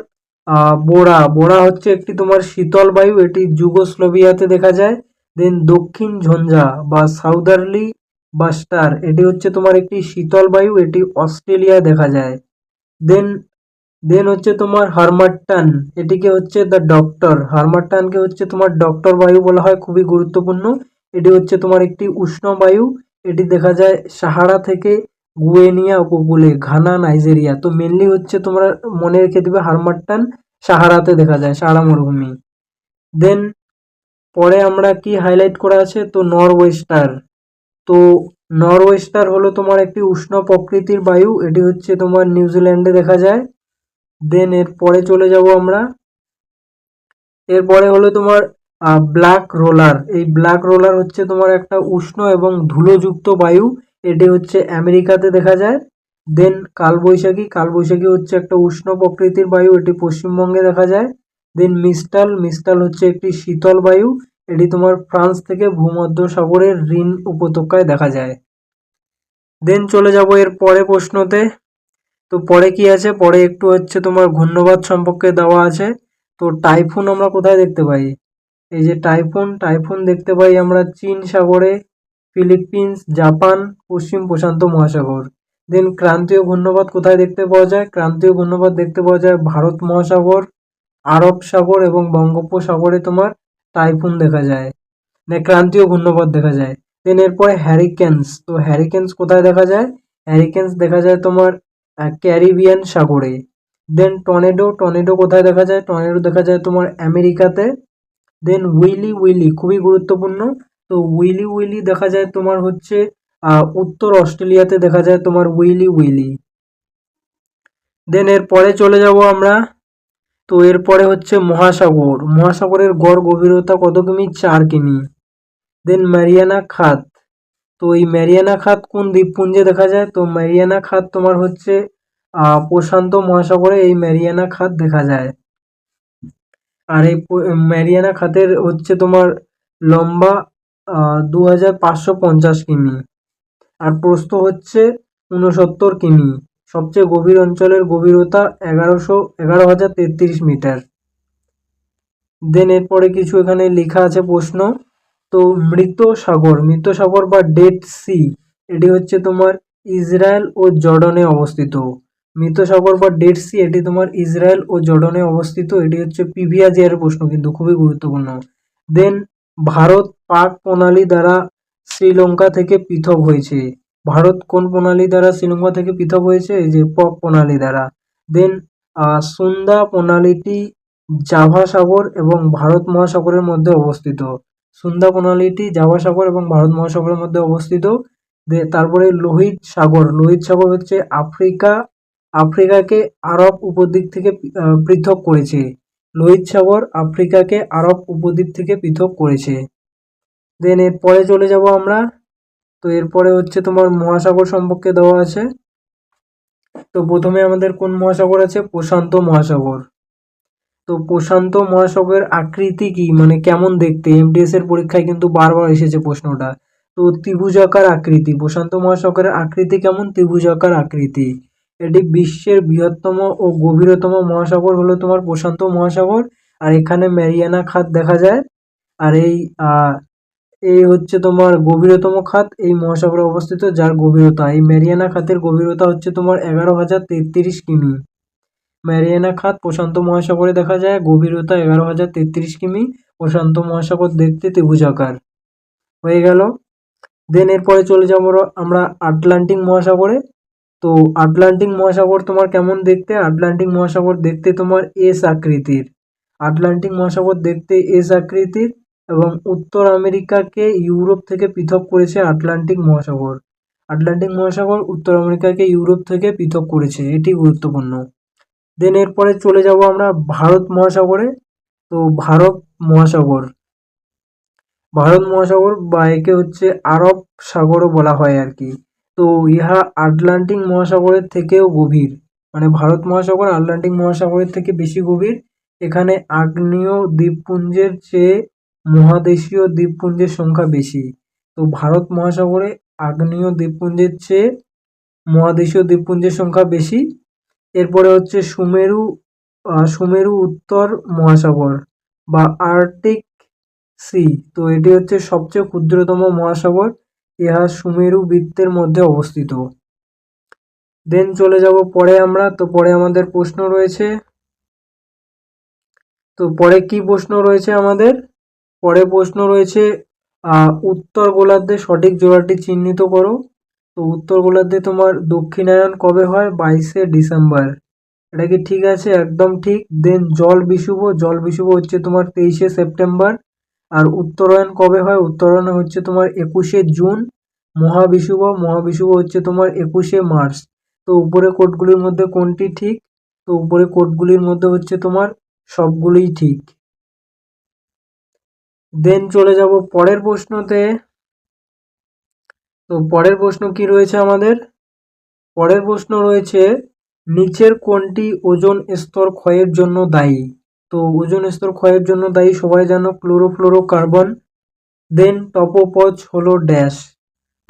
S1: বোড়া হচ্ছে একটি তোমার শীতল বায়ু, এটি যুগোস্লোভিয়াতে দেখা যায়। দেন দক্ষিণ ঝঞ্ঝা বা সাউদার্লি বাস্টার, এটি হচ্ছে তোমার একটি শীতল বায়ু, এটি অস্ট্রেলিয়ায় দেখা যায়। দেন দেন হচ্ছে তোমার হারমাট্টান, এটিকে হচ্ছে দ্য ডক্টর, হারমাট্টানকে হচ্ছে তোমার ডক্টর বায়ু বলা হয়, খুবই গুরুত্বপূর্ণ। এটি হচ্ছে তোমার একটি উষ্ণ বায়ু, এটি দেখা যায় সাহারা থেকে গুয়েনিয়া উপকূলে, ঘানা, নাইজেরিয়া। তো মেনলি হচ্ছে তোমরা মনে রেখে দিবে হারমাট্টান সাহারাতে দেখা যায়, সাহারা মরুভূমি। দেন পরে আমরা কি হাইলাইট করা আছে, তো নরওয়েস্টার। তো নরওয়েস্টার হলো তোমার একটি উষ্ণ প্রকৃতির বায়ু, এটি হচ্ছে তোমার নিউজিল্যান্ডে দেখা যায়। দেন এর পরে চলে যাব আমরা, এরপরে হলো তোমার ব্ল্যাক রোলার। এই ব্ল্যাক রোলার হচ্ছে তোমার একটা উষ্ণ এবং ধুলোযুক্ত বায়ু, এটি হচ্ছে আমেরিকাতে দেখা যায়। দেন কালবৈশাখী, কালবৈশাখী হচ্ছে একটা উষ্ণ প্রকৃতির বায়ু, এটি পশ্চিমবঙ্গে দেখা যায়। দেন মিস্টাল, মিস্টাল হচ্ছে একটি শীতল বায়ু, এটি তোমার ফ্রান্স থেকে ভূমধ্যসাগরের রিন উপত্যকায় দেখা যায়। দেন চলে যাব এর পরে প্রশ্নতে। তো পরে কি আছে, পরে একটু হচ্ছে তোমার ঘূর্ণবাদ সম্পর্কে দেওয়া আছে। তো টাইফুন আমরা কোথায় দেখতে পাই? এই যে টাইফুন, টাইফুন দেখতে পাই আমরা চীন সাগরে, ফিলিপিন্স, জাপান, পশ্চিম প্রশান্ত মহাসাগর। দেন ক্রান্তীয় ঘূর্ণবাদ কোথায় দেখতে পাওয়া যায়? ক্রান্তীয় ঘূর্ণবাদ দেখতে পাওয়া যায় ভারত মহাসাগর, আরব সাগর এবং বঙ্গোপসাগরে তোমার টাইফুন দেখা যায়, মানে ক্রান্তীয় ঘূর্ণবাদ দেখা যায়। দেন এরপরে হ্যারিকেনস, তো হ্যারিকেনস কোথায় দেখা যায়? হ্যারিকেনস দেখা যায় তোমার ক্যারিবিয়ান সাগরে। দেন টর্নেডো, টর্নেডো কোথায় দেখা যায়? টর্নেডো দেখা যায় তোমার আমেরিকাতে। দেন উইলি, উইলি খুবই গুরুত্বপূর্ণ। তো উইলি, উইলি দেখা যায় তোমার হচ্ছে উত্তর অস্ট্রেলিয়াতে দেখা যায় তোমার উইলি, উইলি। দেন এরপরে চলে যাব আমরা। তো এরপরে হচ্ছে মহাসাগর, মহাসাগরের গড় গভীরতা কত কিমি? 4 কিমি। দেন ম্যারিয়ানা খাত, তো এই ম্যারিয়ানা খাত কোন দ্বীপপুঞ্জে দেখা যায়? তো ম্যারিয়ানা খাত তোমার হচ্ছে প্রশান্ত মহাসাগরে এই ম্যারিয়ানা খাত দেখা যায়। আর এই ম্যারিয়ানা খাতের হচ্ছে তোমার লম্বা 2550 কিমি, আর প্রস্থ হচ্ছে 69 কিমি। সবচেয়ে গভীর অঞ্চলের গভীরতা 11,033 মিটার। দেন এরপরে কিছু এখানে লেখা আছে প্রশ্ন। তো মৃত সাগর, মৃত সাগর বা ডেড সি, এটি হচ্ছে তোমার ইসরায়েল ও জর্ডনে অবস্থিত। মৃত সাগর বা ডেড সি এটি তোমার ইসরায়েল ও জর্ডনে অবস্থিত। এটি হচ্ছে প্রিভিয়াস ইয়ারের প্রশ্ন, কিন্তু খুবই গুরুত্বপূর্ণ। দেন ভারত পাক প্রণালী দ্বারা শ্রীলঙ্কা থেকে পৃথক হয়েছে। ভারত কোন প্রণালী দ্বারা শ্রীলঙ্কা থেকে পৃথক হয়েছে? এই যে পক প্রণালী দ্বারা। দেন সুন্দা প্রণালীটি জাভা সাগর এবং ভারত মহাসাগরের মধ্যে অবস্থিত। সুন্দা প্রণালীটি জাভা সাগর এবং ভারত মহাসাগরের মধ্যে অবস্থিত। তারপরে লোহিত সাগর, লোহিত সাগর হচ্ছে আফ্রিকাকে আরব উপদ্বীপ থেকে পৃথক করেছে। লোহিত সাগর আফ্রিকাকে আরব উপদ্বীপ থেকে পৃথক করেছে। দেন এরপরে চলে যাব আমরা। তো এরপরে হচ্ছে তোমার মহাসাগর সম্পর্কে দেওয়া আছে। তো প্রথমে আমাদের কোন মহাসাগর আছে? প্রশান্ত মহাসাগর। তো প্রশান্ত মহাসাগরের আকৃতি কি, মানে কেমন দেখতে? এমটিএস এর পরীক্ষায় কিন্তু বারবার এসেছে প্রশ্নটা। তো ত্রিভুজাকার আকৃতি, প্রশান্ত মহাসাগরের আকৃতি কেমন? ত্রিভুজাকার আকৃতি। এটি বিশ্বের বৃহত্তম ও গভীরতম মহাসাগর হলো তোমার প্রশান্ত মহাসাগর। আর এখানে ম্যারিয়ানা খাত দেখা যায়। আর এই হচ্ছে তোমার গভীরতম খাত এই মহাসাগরে অবস্থিত, যার গভীরতা, এই ম্যারিয়ানা খাতের গভীরতা হচ্ছে তোমার 11,033 কিমি। ম্যারিয়ানা খাত প্রশান্ত মহাসাগরে দেখা যায়, গভীরতা 11,033 কিমি। প্রশান্ত মহাসাগর দেখতে ত্রিভুজাকার। হয়ে গেল। দেন এরপরে চলে যাবো আমরা আটলান্টিক মহাসাগরে। তো আটলান্টিক মহাসাগর তোমার কেমন দেখতে? আটলান্টিক মহাসাগর দেখতে তোমার এস আকৃতির। আটলান্টিক মহাসাগর দেখতে এস আকৃতির এবং উত্তর আমেরিকাকে ইউরোপ থেকে পৃথক করেছে আটলান্টিক মহাসাগর। আটলান্টিক মহাসাগর উত্তর আমেরিকাকে ইউরোপ থেকে পৃথক করেছে, এটি গুরুত্বপূর্ণ। দেন এরপরে চলে যাব আমরা ভারত মহাসাগরে। তো মহাসাগর ভারত মহাসাগর বা একে হচ্ছে আরব সাগরও বলা হয় আর কি। তো ইহা আটলান্টিক মহাসাগরের থেকেও গভীর, মানে ভারত মহাসাগর আটলান্টিক মহাসাগরের থেকে বেশি গভীর। এখানে আগ্নেয় দ্বীপপুঞ্জের চেয়ে মহাদেশীয় দ্বীপপুঞ্জের সংখ্যা বেশি। তো ভারত মহাসাগরে আগ্নেয় দ্বীপপুঞ্জের চেয়ে মহাদেশীয় দ্বীপপুঞ্জের সংখ্যা বেশি। এরপরে হচ্ছে সুমেরু উত্তর মহাসাগর বা আর্কটিক সি। তো এটি হচ্ছে সবচেয়ে ক্ষুদ্রতম মহাসাগর, ইহা সুমেরু বৃত্তের মধ্যে অবস্থিত। দেন চলে যাব পরে আমরা। তো পরে আমাদের প্রশ্ন রয়েছে। তো পরে কি প্রশ্ন রয়েছে আমাদের? পরে প্রশ্ন রয়েছে উত্তর গোলার্ধে সঠিক জোড়াটি চিহ্নিত করো। তো উত্তর গোলার্ধে তোমার দক্ষিণায়ন কবে হয়? 22শে ডিসেম্বর। এটা কি ঠিক আছে? একদম ঠিক। দেন জল বিষুব, জল বিষুব হচ্ছে তোমার 23শে সেপ্টেম্বর। আর উত্তরায়ণ কবে হয়? উত্তরায়ণ হচ্ছে তোমার 21শে জুন। মহাবিষুব, মহাবিষুব হচ্ছে তোমার 21শে মার্চ। তো উপরে কোডগুলির মধ্যে কোনটি ঠিক? তো উপরে কোডগুলির মধ্যে হচ্ছে তোমার সবগুলোই ঠিক। দেন চলে যাব পরের প্রশ্নতে। তো পরের প্রশ্ন কি রয়েছে আমাদের? পরের প্রশ্ন রয়েছে, নিচের কোনটি ওজোন স্তর ক্ষয়ের জন্য দায়ী? তো ওজোন স্তর ক্ষয়ের জন্য দায়ী সবাই জানো ক্লোরোফ্লোরোকার্বন। দেন টপোপজ হলো ড্যাশ।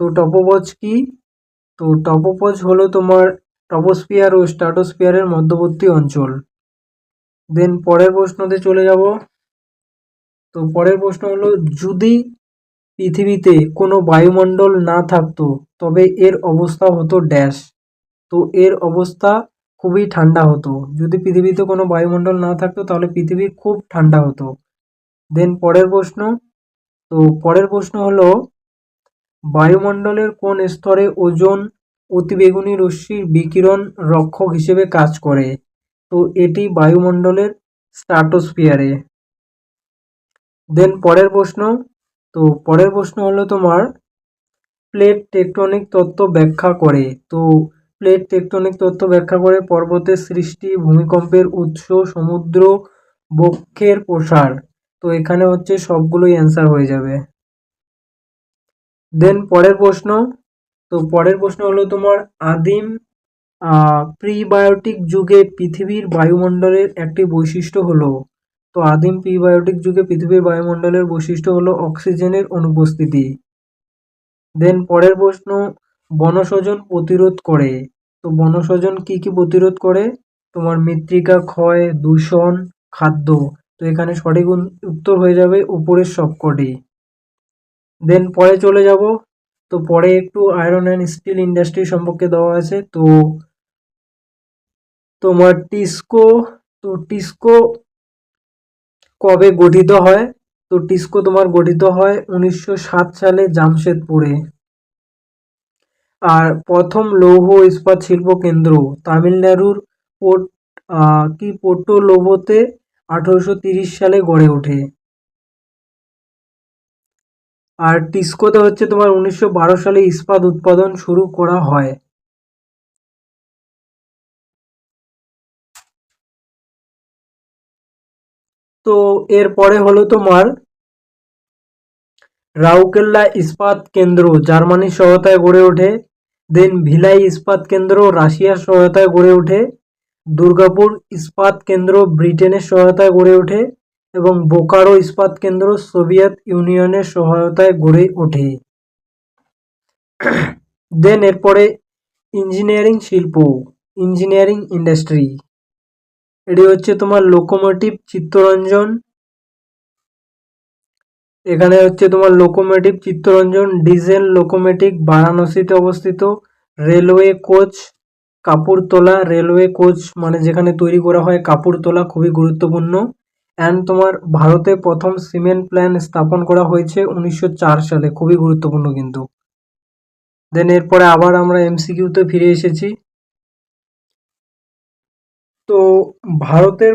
S1: তো টপোপজ কি? তো টপোপজ হলো তোমার টপোস্ফিয়ার ও স্ট্র্যাটোস্ফিয়ারের মধ্যবর্তী অঞ্চল। দেন পরের প্রশ্নতে চলে যাব। তো পরের প্রশ্ন হলো, যদি পৃথিবীতে কোনো বায়ুমণ্ডল না থাকতো তবে এর অবস্থা হতো ড্যাশ। তো এর অবস্থা খুবই ঠান্ডা হতো। যদি পৃথিবীতে কোনো বায়ুমণ্ডল না থাকতো তাহলে পৃথিবী খুব ঠান্ডা হতো। দেন পরের প্রশ্ন। তো পরের প্রশ্ন হলো, বায়ুমণ্ডলের কোন স্তরে ওজোন অতিবেগুনি রশ্মির বিকিরণ রক্ষক হিসেবে কাজ করে? তো এটি বায়ুমণ্ডলের স্ট্র্যাটোস্ফিয়ারে। দেন পরের প্রশ্ন। তো পরের প্রশ্ন হলো তোমার, প্লেট টেকটনিক তত্ত্ব ব্যাখ্যা করে। তো প্লেট টেকটনিক তত্ত্ব ব্যাখ্যা করে পর্বতের সৃষ্টি, ভূমিকম্পের উৎস, সমুদ্র বক্ষের প্রসার। তো এখানে হচ্ছে সবগুলোই অ্যান্সার হয়ে যাবে। দেন পরের প্রশ্ন। তো পরের প্রশ্ন হলো তোমার, আদিম প্রিবায়োটিক যুগে পৃথিবীর বায়ুমণ্ডলের একটি বৈশিষ্ট্য হলো। তো আদিম প্রিবায়োটিক যুগে পৃথিবীর বায়ুমণ্ডলের বৈশিষ্ট্য হলো অক্সিজেনের অনুপস্থিতি। দেন পরের প্রশ্ন, বনস্বজন প্রতিরোধ করে। তো বনস্বজন কি কি প্রতিরোধ করে? তোমার মৃত্তিকা ক্ষয়, দূষণ, খাদ্য। তো এখানে সঠিক উত্তর হয়ে যাবে উপরের সবকটি। দেন পরে চলে যাব। তো পরে একটু আয়রন অ্যান্ড স্টিল ইন্ডাস্ট্রি সম্পর্কে দেওয়া আছে। তো তোমার টিস্কো। তো টিস্কো কবে গঠিত হয়? তো টিস্কো তোমার গঠিত হয় 1907 সালে জামশেদপুরে। আর প্রথম লৌহ ইস্পাত শিল্প কেন্দ্র তামিলনাড়ুর পোর্ট পোর্টো নোভোতে 1830 সালে গড়ে ওঠে। আর টিস্কোতে হচ্ছে তোমার 1912 সালে ইস্পাত উৎপাদন শুরু করা হয়। তো এরপরে হলো তোমার রাউরকেলা ইস্পাত কেন্দ্র জার্মানির সহায়তায় গড়ে ওঠে। দেন ভিলাই ইস্পাত কেন্দ্র রাশিয়ার সহায়তায় গড়ে ওঠে। দুর্গাপুর ইস্পাত কেন্দ্র ব্রিটেনের সহায়তায় গড়ে ওঠে এবং বোকারো ইস্পাত কেন্দ্র সোভিয়েত ইউনিয়নের সহায়তায় গড়ে ওঠে। দেন এরপরে ইঞ্জিনিয়ারিং শিল্প, ইঞ্জিনিয়ারিং ইন্ডাস্ট্রি। এটি হচ্ছে তোমার লোকোমোটিভ চিত্তরঞ্জন। এখানে হচ্ছে তোমার লোকোমোটিভ চিত্তরঞ্জন ডিজেল লোকোমোটিভ বারাণসীতে অবস্থিত। রেলওয়ে কোচ কাপুরতলা, রেলওয়ে কোচ মানে যেখানে তৈরি করা হয় কাপুরতলা, খুবই গুরুত্বপূর্ণ। অ্যান্ড তোমার ভারতে প্রথম সিমেন্ট প্ল্যান্ট স্থাপন করা হয়েছে 1904 সালে, খুবই গুরুত্বপূর্ণ কিন্তু। দেন এরপরে আবার আমরা এমসিকিউতে ফিরে এসেছি। তো ভারতের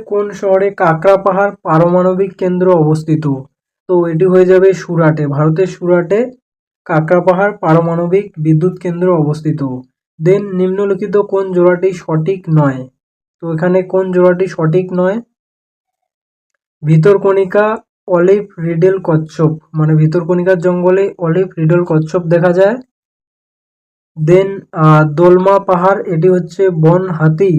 S1: কোন শহরে কাকরা পাহাড় পারমাণবিক কেন্দ্র অবস্থিত? তো এটি হয়ে যাবে সুরাটে, ভারতের সুরাটে কাকরা পাহাড় পারমাণবিক বিদ্যুৎ কেন্দ্র অবস্থিত। দেন নিম্নলিখিত কোন জোড়াটি সঠিক নয়? তো এখানে কোন জোড়াটি সঠিক নয়? ভিতরকণিকা অলিভ রিডেল কচ্ছপ, মানে ভিতরকণিকার জঙ্গলে অলিভ রিডেল কচ্ছপ দেখা যায়। দেন দোলমা পাহাড়, এটি হচ্ছে বন হাতি।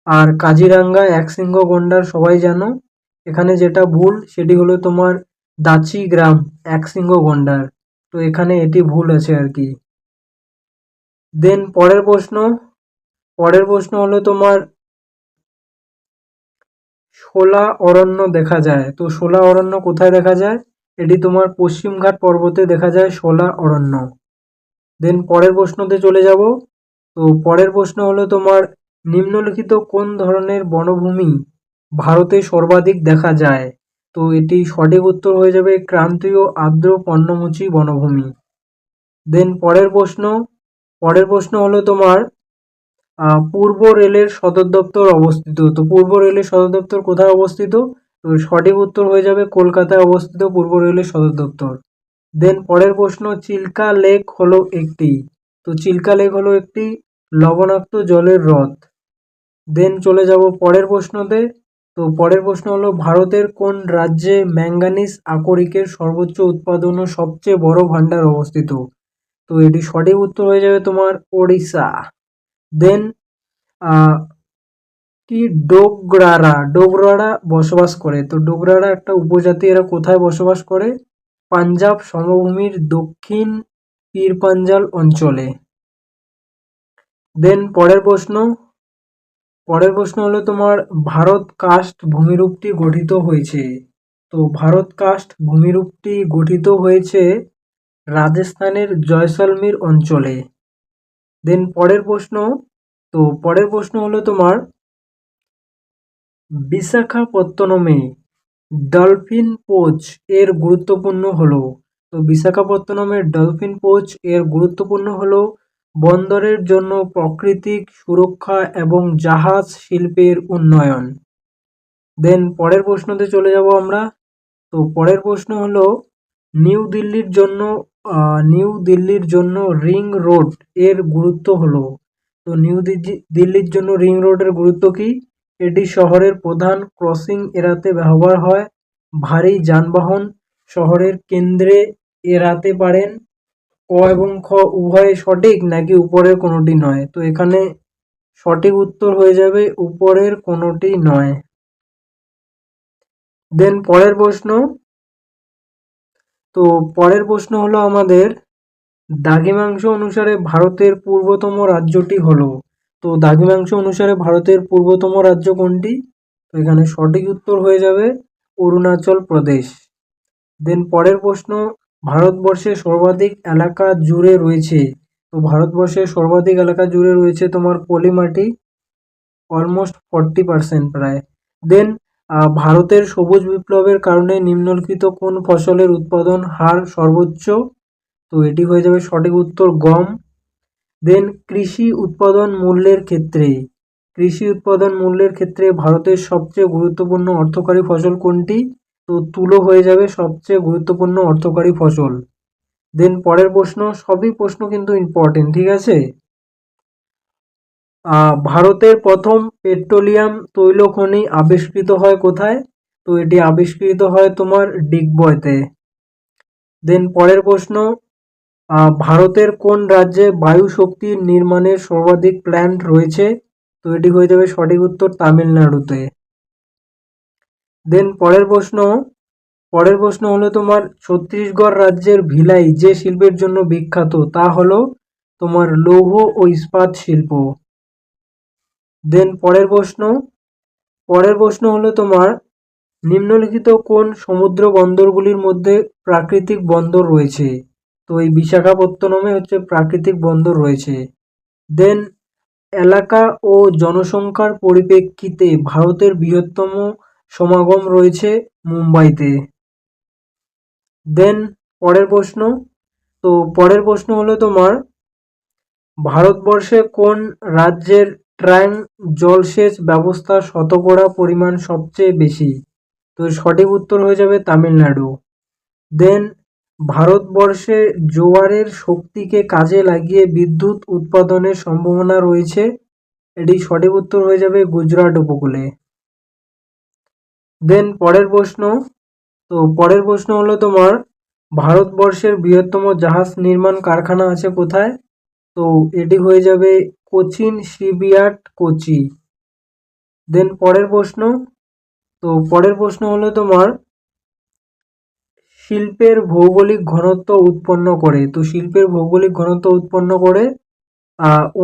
S1: আর কাজিরাঙ্গা একশৃঙ্গ গন্ডার সবাই জানো। এখানে যেটা ভুল সেটি হলো তোমার দাচি গ্রাম একশৃঙ্গ গন্ডার। তো এখানে এটি ভুল আছে আর কি। দেন পরের প্রশ্ন হলো তোমার শোলা অরণ্য দেখা যায়। তো শোলা অরণ্য কোথায় দেখা যায়? এটি তোমার পশ্চিমঘাট পর্বতে দেখা যায় শোলা অরণ্য। দেন পরের প্রশ্নতে চলে যাব। তো পরের প্রশ্ন হলো তোমার, নিম্নলিখিত কোন ধরনের বনভূমি ভারতে সর্বাধিক দেখা যায়? তো এটি সঠিক উত্তর হয়ে যাবে ক্রান্তীয় আর্দ্র পর্ণমোচী বনভূমি। দেন পরের প্রশ্ন হলো তোমার, পূর্ব রেলের সদর দপ্তর অবস্থিত। তো পূর্ব রেলের সদর দপ্তর কোথায় অবস্থিত? তো সঠিক উত্তর হয়ে যাবে কলকাতায় অবস্থিত পূর্ব রেলের সদর দপ্তর। দেন পরের প্রশ্ন, চিল্কা লেক হলো একটি। তো চিল্কা লেক হলো একটি লবণাক্ত জলের হ্রদ। দেন চলে যাব পরের প্রশ্নতে। তো পরের প্রশ্ন হলো ভারতের কোন রাজ্যে ম্যাঙ্গানিজ আকরিকের সর্বোচ্চ উৎপাদন ও সবচেয়ে বড় ভান্ডার অবস্থিত? তো এটি সঠিক উত্তর হয়ে যাবে তোমার ওড়িশা। দেন কি ডোগরারা বসবাস করে? তো ডোগরারা একটা উপজাতি, এরা কোথায় বসবাস করে? পাঞ্জাব সমভূমির দক্ষিণ পীর পাঞ্জাল অঞ্চলে। দেন পরের প্রশ্ন হলো তোমার ভারত কাস্ট ভূমিরূপটি গঠিত হয়েছে। তো ভারত কাস্ট ভূমিরূপটি গঠিত হয়েছে রাজস্থানের জয়সলমীর অঞ্চলে। দেন পরের প্রশ্ন হলো তোমার বিশাখাপত্তনমে ডলফিন পোচ এর গুরুত্বপূর্ণ হলো। তো বিশাখাপত্তনমের ডলফিন পোচ এর গুরুত্বপূর্ণ হলো বন্দরের জন্য প্রাকৃতিক সুরক্ষা এবং জাহাজ শিল্পের উন্নয়ন। দেন পরের প্রশ্নতে চলে যাব আমরা। তো পরের প্রশ্ন হলো নিউ দিল্লির জন্য রিং রোড এর গুরুত্ব হলো। তো দিল্লির জন্য রিং রোডের গুরুত্ব কি? এটি শহরের প্রধান ক্রসিং এড়াতে ব্যবহার হয়। ভারী যানবাহন শহরের কেন্দ্রে এড়াতে পারেন। ক এবং খ উভয়ে সঠিক নাকি উপরের কোনোটি নয়? তো এখানে সঠিক উত্তর হয়ে যাবে উপরের কোনোটি নয়। দেন পরের প্রশ্ন হলো আমাদের দ্রাঘিমাংশ অনুসারে ভারতের পূর্বতম রাজ্যটি হলো। তো দ্রাঘিমাংশ অনুসারে ভারতের পূর্বতম রাজ্য কোনটি? তো এখানে সঠিক উত্তর হয়ে যাবে অরুণাচল প্রদেশ। দেন পরের প্রশ্ন ভারতবর্ষের সর্বাধিক এলাকা জুড়ে রয়েছে। তো ভারতবর্ষের সর্বাধিক এলাকা জুড়ে রয়েছে তোমার পলিমাটি, অলমোস্ট 40% প্রায়। দেন ভারতের সবুজ বিপ্লবের কারণে নিম্নলিখিত কোন ফসলের উৎপাদন হার সর্বোচ্চ? তো এটি হয়ে যাবে সঠিক উত্তর গম। দেন কৃষি উৎপাদন মূল্যের ক্ষেত্রে ভারতের সবচেয়ে গুরুত্বপূর্ণ অর্থকরী ফসল কোনটি? তো তুলো হয়ে যাবে সবচেয়ে গুরুত্বপূর্ণ অর্থকরী ফসল। দেন পরের প্রশ্ন, সবই প্রশ্ন কিন্তু ইম্পর্টেন্ট, ঠিক আছে। ভারতের প্রথম পেট্রোলিয়াম তৈল খনি আবিষ্কৃত হয় কোথায়? তো এটি আবিষ্কৃত হয় তোমার ডিগবয়তে। দেন পরের প্রশ্ন ভারতের কোন রাজ্যে বায়ু শক্তি নির্মাণের সর্বাধিক প্ল্যান্ট রয়েছে? তো এটি হয়ে যাবে সঠিক উত্তর তামিলনাড়ুতে। দেন পরের প্রশ্ন হলো তোমার ছত্তিশগড় রাজ্যের ভিলাই যে শিল্পের জন্য বিখ্যাত তা হলো তোমার লৌহ ও ইস্পাত শিল্প। দেন পরের প্রশ্ন হলো তোমার নিম্নলিখিত কোন সমুদ্র বন্দরগুলির মধ্যে প্রাকৃতিক বন্দর রয়েছে? তো এই বিশাখাপত্তনমে হচ্ছে প্রাকৃতিক বন্দর রয়েছে। দেন এলাকা ও জনসংখ্যার পরিপ্রেক্ষিতে ভারতের বৃহত্তম সমাগম রয়েছে মুম্বাইতে। দেন পরের প্রশ্ন হলো তোমার ভারতবর্ষে কোন রাজ্যের ট্রাঙ্ক জলসেচ ব্যবস্থার শতকরা পরিমাণ সবচেয়ে বেশি? তো সঠিক উত্তর হয়ে যাবে তামিলনাড়ু। দেন ভারতবর্ষে জোয়ারের শক্তিকে কাজে লাগিয়ে বিদ্যুৎ উৎপাদনের সম্ভাবনা রয়েছে। এটি সঠিক উত্তর হয়ে যাবে গুজরাট উপকূলে। দেন পরের প্রশ্ন হলো তোমার ভারতবর্ষের বৃহত্তম জাহাজ নির্মাণ কারখানা আছে কোথায়? তো এটি হয়ে যাবে কোচিন শিপইয়ার্ড, কোচি। দেন পরের প্রশ্ন হলো তোমার শিল্পের ভৌগোলিক ঘনত্ব উৎপন্ন করে। তো শিল্পের ভৌগোলিক ঘনত্ব উৎপন্ন করে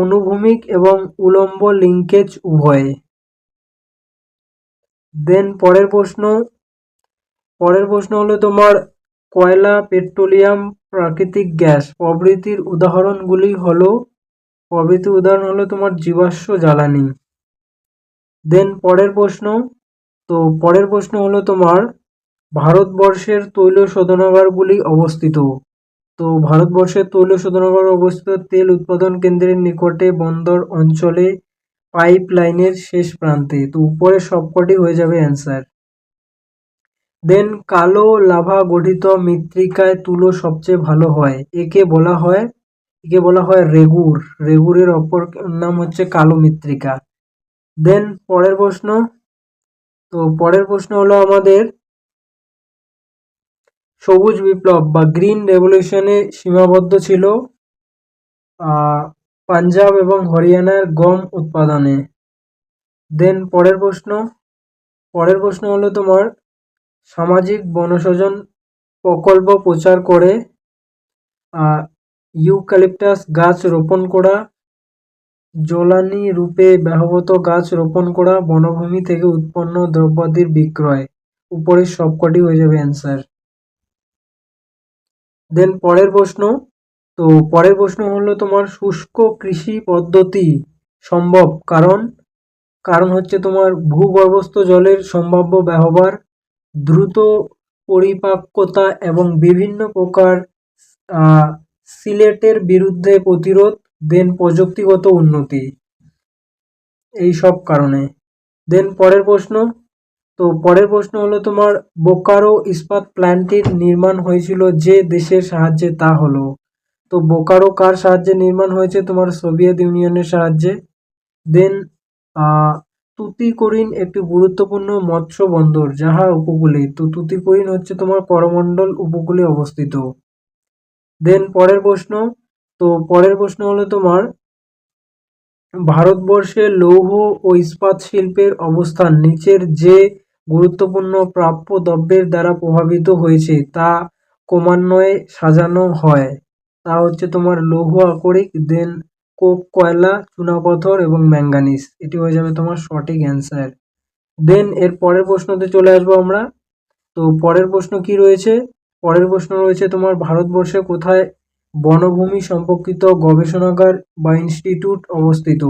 S1: অনুভূমিক এবং উলম্ব লিঙ্কেজ উভয়ে। দেন পরের প্রশ্ন হলো তোমার কয়লা, পেট্রোলিয়াম, প্রাকৃতিক গ্যাস প্রভৃতির উদাহরণ হলো তোমার জীবাশ্ম জ্বালানি। দেন পরের প্রশ্ন হলো তোমার ভারতবর্ষের তৈল শোধনাগারগুলি অবস্থিত। তো ভারতবর্ষের তৈল শোধনাগার অবস্থিত তেল উৎপাদন কেন্দ্রের নিকটে, বন্দর অঞ্চলে, পাইপ লাইনের শেষ প্রান্তে। তো উপরে সবকটি হয়ে যাবে অ্যান্সার। দেন কালো লাভা গঠিত মৃত্তিকায় তুলো সবচেয়ে ভালো হয়, একে বলা হয় রেগুরের অপর নাম হচ্ছে কালো মৃত্তিকা। দেন পরের প্রশ্ন তো পরের প্রশ্ন হলো আমাদের সবুজ বিপ্লব বা গ্রিন রেভলিউশনে সীমাবদ্ধ ছিল পাঞ্জাব এবং হরিয়ানার গম উৎপাদনে। দেন পরের প্রশ্ন হলো তোমার সামাজিক বনসৃজন প্রকল্প প্রচার করে ইউক্যালিপটাস গাছ রোপণ করা, জ্বালানি রূপে ব্যবহৃত গাছ রোপণ করা, বনভূমি থেকে উৎপন্ন দ্রব্যাদির বিক্রয়। উপরের সবকটি হয়ে যাবে অ্যান্সার। দেন পরের প্রশ্ন হলো তোমার শুষ্ক কৃষি পদ্ধতি সম্ভব কারণ হচ্ছে তোমার ভূগর্ভস্থ জলের সম্ভাব্য ব্যবহার, দ্রুত পরিপাক্বতা এবং বিভিন্ন প্রকার সিলেটের বিরুদ্ধে প্রতিরোধ, দেন প্রযুক্তিগত উন্নতি, এই সব কারণে। দেন পরের প্রশ্ন হলো তোমার বোকারো ইস্পাত প্ল্যান্টটির নির্মাণ হয়েছিল যে দেশের সাহায্যে তা হলো। তো বোকারো কার সাহায্যে নির্মাণ হয়েছে? তোমার সোভিয়েত ইউনিয়নের সাহায্যে। দেন তুতিকোরিন একটি গুরুত্বপূর্ণ মৎস্য বন্দর যাহা উপকূলে। তো তুতিকোরিন হচ্ছে তোমার করমণ্ডল উপকূলে অবস্থিত। দেন পরের প্রশ্ন হলো তোমার ভারতবর্ষে লৌহ ও ইস্পাত শিল্পের অবস্থান নিচের যে গুরুত্বপূর্ণ প্রাপ্য দ্রব্যের দ্বারা প্রভাবিত হয়েছে তা ক্রমান্বয়ে সাজানো হয়। তা হচ্ছে তোমার লৌহ আকরিক, দেন কোক, কয়লা, চুনাপাথর এবং ম্যাঙ্গানিজ। এটি হয়ে যাবে তোমার সঠিক অ্যান্সার। দেন এর পরের প্রশ্নতে চলে আসবো আমরা। তো পরের প্রশ্ন কি রয়েছে? পরের প্রশ্ন রয়েছে তোমার ভারতবর্ষে কোথায় বনভূমি সম্পর্কিত গবেষণাগার বা ইনস্টিটিউট অবস্থিত?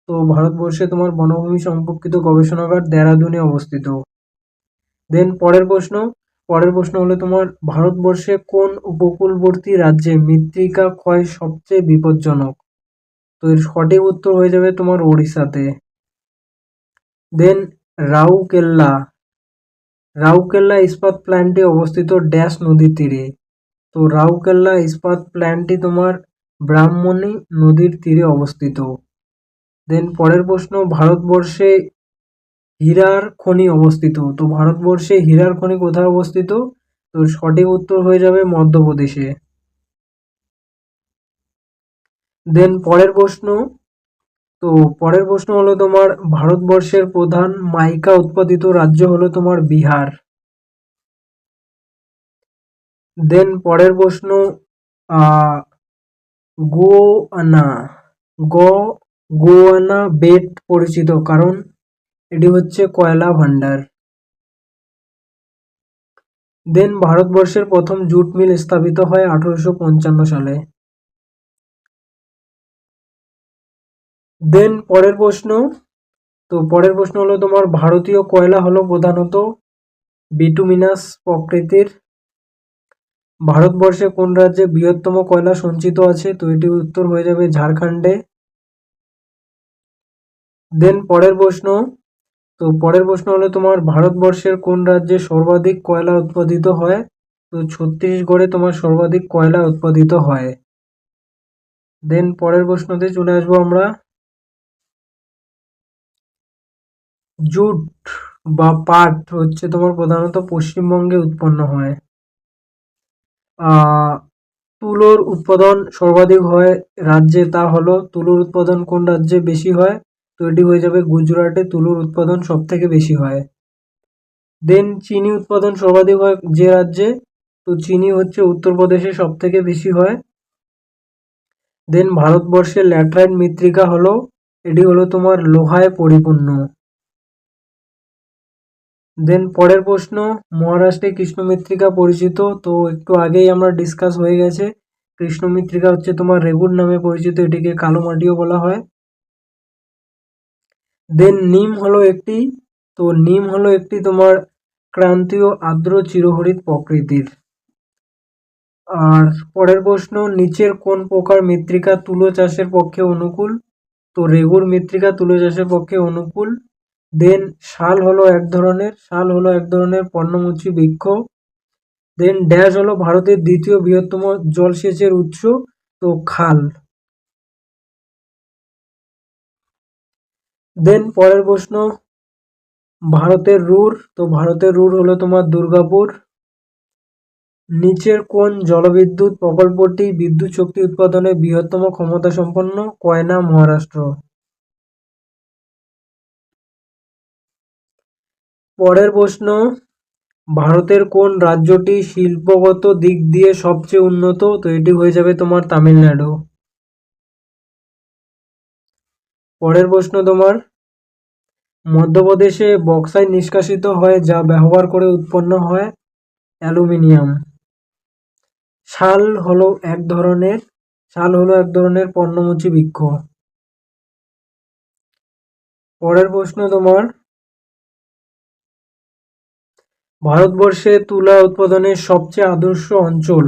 S1: তো ভারতবর্ষে তোমার বনভূমি সম্পর্কিত গবেষণাগার দেরাদুনে অবস্থিত। দেন পরের প্রশ্ন হলো তোমার ভারতবর্ষে কোন উপকূলবর্তী রাজ্যে মৃত্তিকা ক্ষয় সবচেয়ে বিপজ্জনক? তো এর সঠিক উত্তর হয়ে যাবে তোমার ওড়িশাতে। দেন রাউরকেল্লা ইস্পাত প্ল্যান্টটি অবস্থিত ড্যাশ নদীর তীরে? তো রাউরকেল্লা ইস্পাত প্ল্যান্টটি তোমার ব্রাহ্মণী নদীর তীরে অবস্থিত। দেন পরের প্রশ্ন ভারতবর্ষে হীরার খনি অবস্থিত? তো ভারতবর্ষে হীরার খনি কোথায় অবস্থিত? তো সঠিক উত্তর হয়ে যাবে মধ্যপ্রদেশে। দেন পরের প্রশ্ন হলো তোমার ভারতবর্ষের প্রধান মাইকা উৎপাদিত রাজ্য হলো তোমার বিহার। দেন পরের প্রশ্ন গোয়ানা গোয়ানা বেট পরিচিত কারণ এটি হচ্ছে কয়লা ভান্ডার। দেন ভারতবর্ষের প্রথম জুট মিল স্থাপিত হয় 1855 সালে। দেন পরের প্রশ্ন হলো তোমার ভারতীয় কয়লা হলো প্রধানত বিটুমিনাস প্রকৃতির। ভারতবর্ষে কোন রাজ্যে বৃহত্তম কয়লা সঞ্চিত আছে? তো এটি উত্তর হয়ে যাবে ঝাড়খণ্ডে। দেন পরের প্রশ্ন হলো তোমার ভারতবর্ষের কোন রাজ্যে সর্বাধিক কয়লা উৎপাদিত হয়? তো ছত্তিশগড়ে তোমার সর্বাধিক কয়লা উৎপাদিত হয়। দেন পরের প্রশ্নতে চলে আসবো আমরা। জুট বা পাট হচ্ছে তোমার প্রধানত পশ্চিমবঙ্গে উৎপন্ন হয়। তুলোর উৎপাদন সর্বাধিক হয় রাজ্যে, তা হলো তুলোর উৎপাদন কোন রাজ্যে বেশি হয়? তো এটি হয়ে যাবে গুজরাটে তুলোর উৎপাদন সব থেকে বেশি হয়। দেন চিনি উৎপাদন সর্বাধিক হয় যে রাজ্যে? তো চিনি হচ্ছে উত্তরপ্রদেশে সব থেকে বেশি হয়। দেন ভারতবর্ষের ল্যাটেরাইট মৃত্তিকা হলো এটি হলো তোমার লোহায় পরিপূর্ণ। দেন পরের প্রশ্ন মহারাষ্ট্রে কৃষ্ণ মৃত্তিকা পরিচিত? তো একটু আগেই আমরা ডিসকাস হয়ে গেছে, কৃষ্ণ মৃত্তিকা হচ্ছে তোমার রেগুর নামে পরিচিত, এটিকে কালো মাটিও বলা হয়। দেন নিম হলো একটি তোমার ক্রান্তীয় আর্দ্র চিরহরিৎ প্রকৃতির। আর পরের প্রশ্ন নিচের কোন প্রকার মৃত্তিকা তুলো চাষের পক্ষে অনুকূল? তো রেগুর মৃত্তিকা তুলো চাষের পক্ষে অনুকূল। দেন শাল হলো এক ধরনের পর্ণমোচী বৃক্ষ। দেন ড্যাশ হলো ভারতের দ্বিতীয় বৃহত্তম জলসেচের উৎস? তো খাল। দেন পরের প্রশ্ন ভারতের রুর হলো তোমার দুর্গাপুর। নিচের কোন জলবিদ্যুৎ প্রকল্পটি বিদ্যুৎ শক্তি উৎপাদনে বৃহত্তম ক্ষমতা সম্পন্ন? কয়না, মহারাষ্ট্র। পরের প্রশ্ন, ভারতের কোন রাজ্যটি শিল্পগত দিক দিয়ে সবচেয়ে উন্নত? তো এটি হয়ে যাবে তোমার তামিলনাড়ু। পরের প্রশ্ন তোমার, মধ্যপ্রদেশে বক্সাইট নিষ্কাশিত হয় যা ব্যবহার করে উৎপন্ন হয় অ্যালুমিনিয়াম। শাল হলো এক ধরনের পর্ণমোচী বৃক্ষ। পরের প্রশ্ন তোমার, ভারতবর্ষে তুলা উৎপাদনের সবচেয়ে আদর্শ অঞ্চল?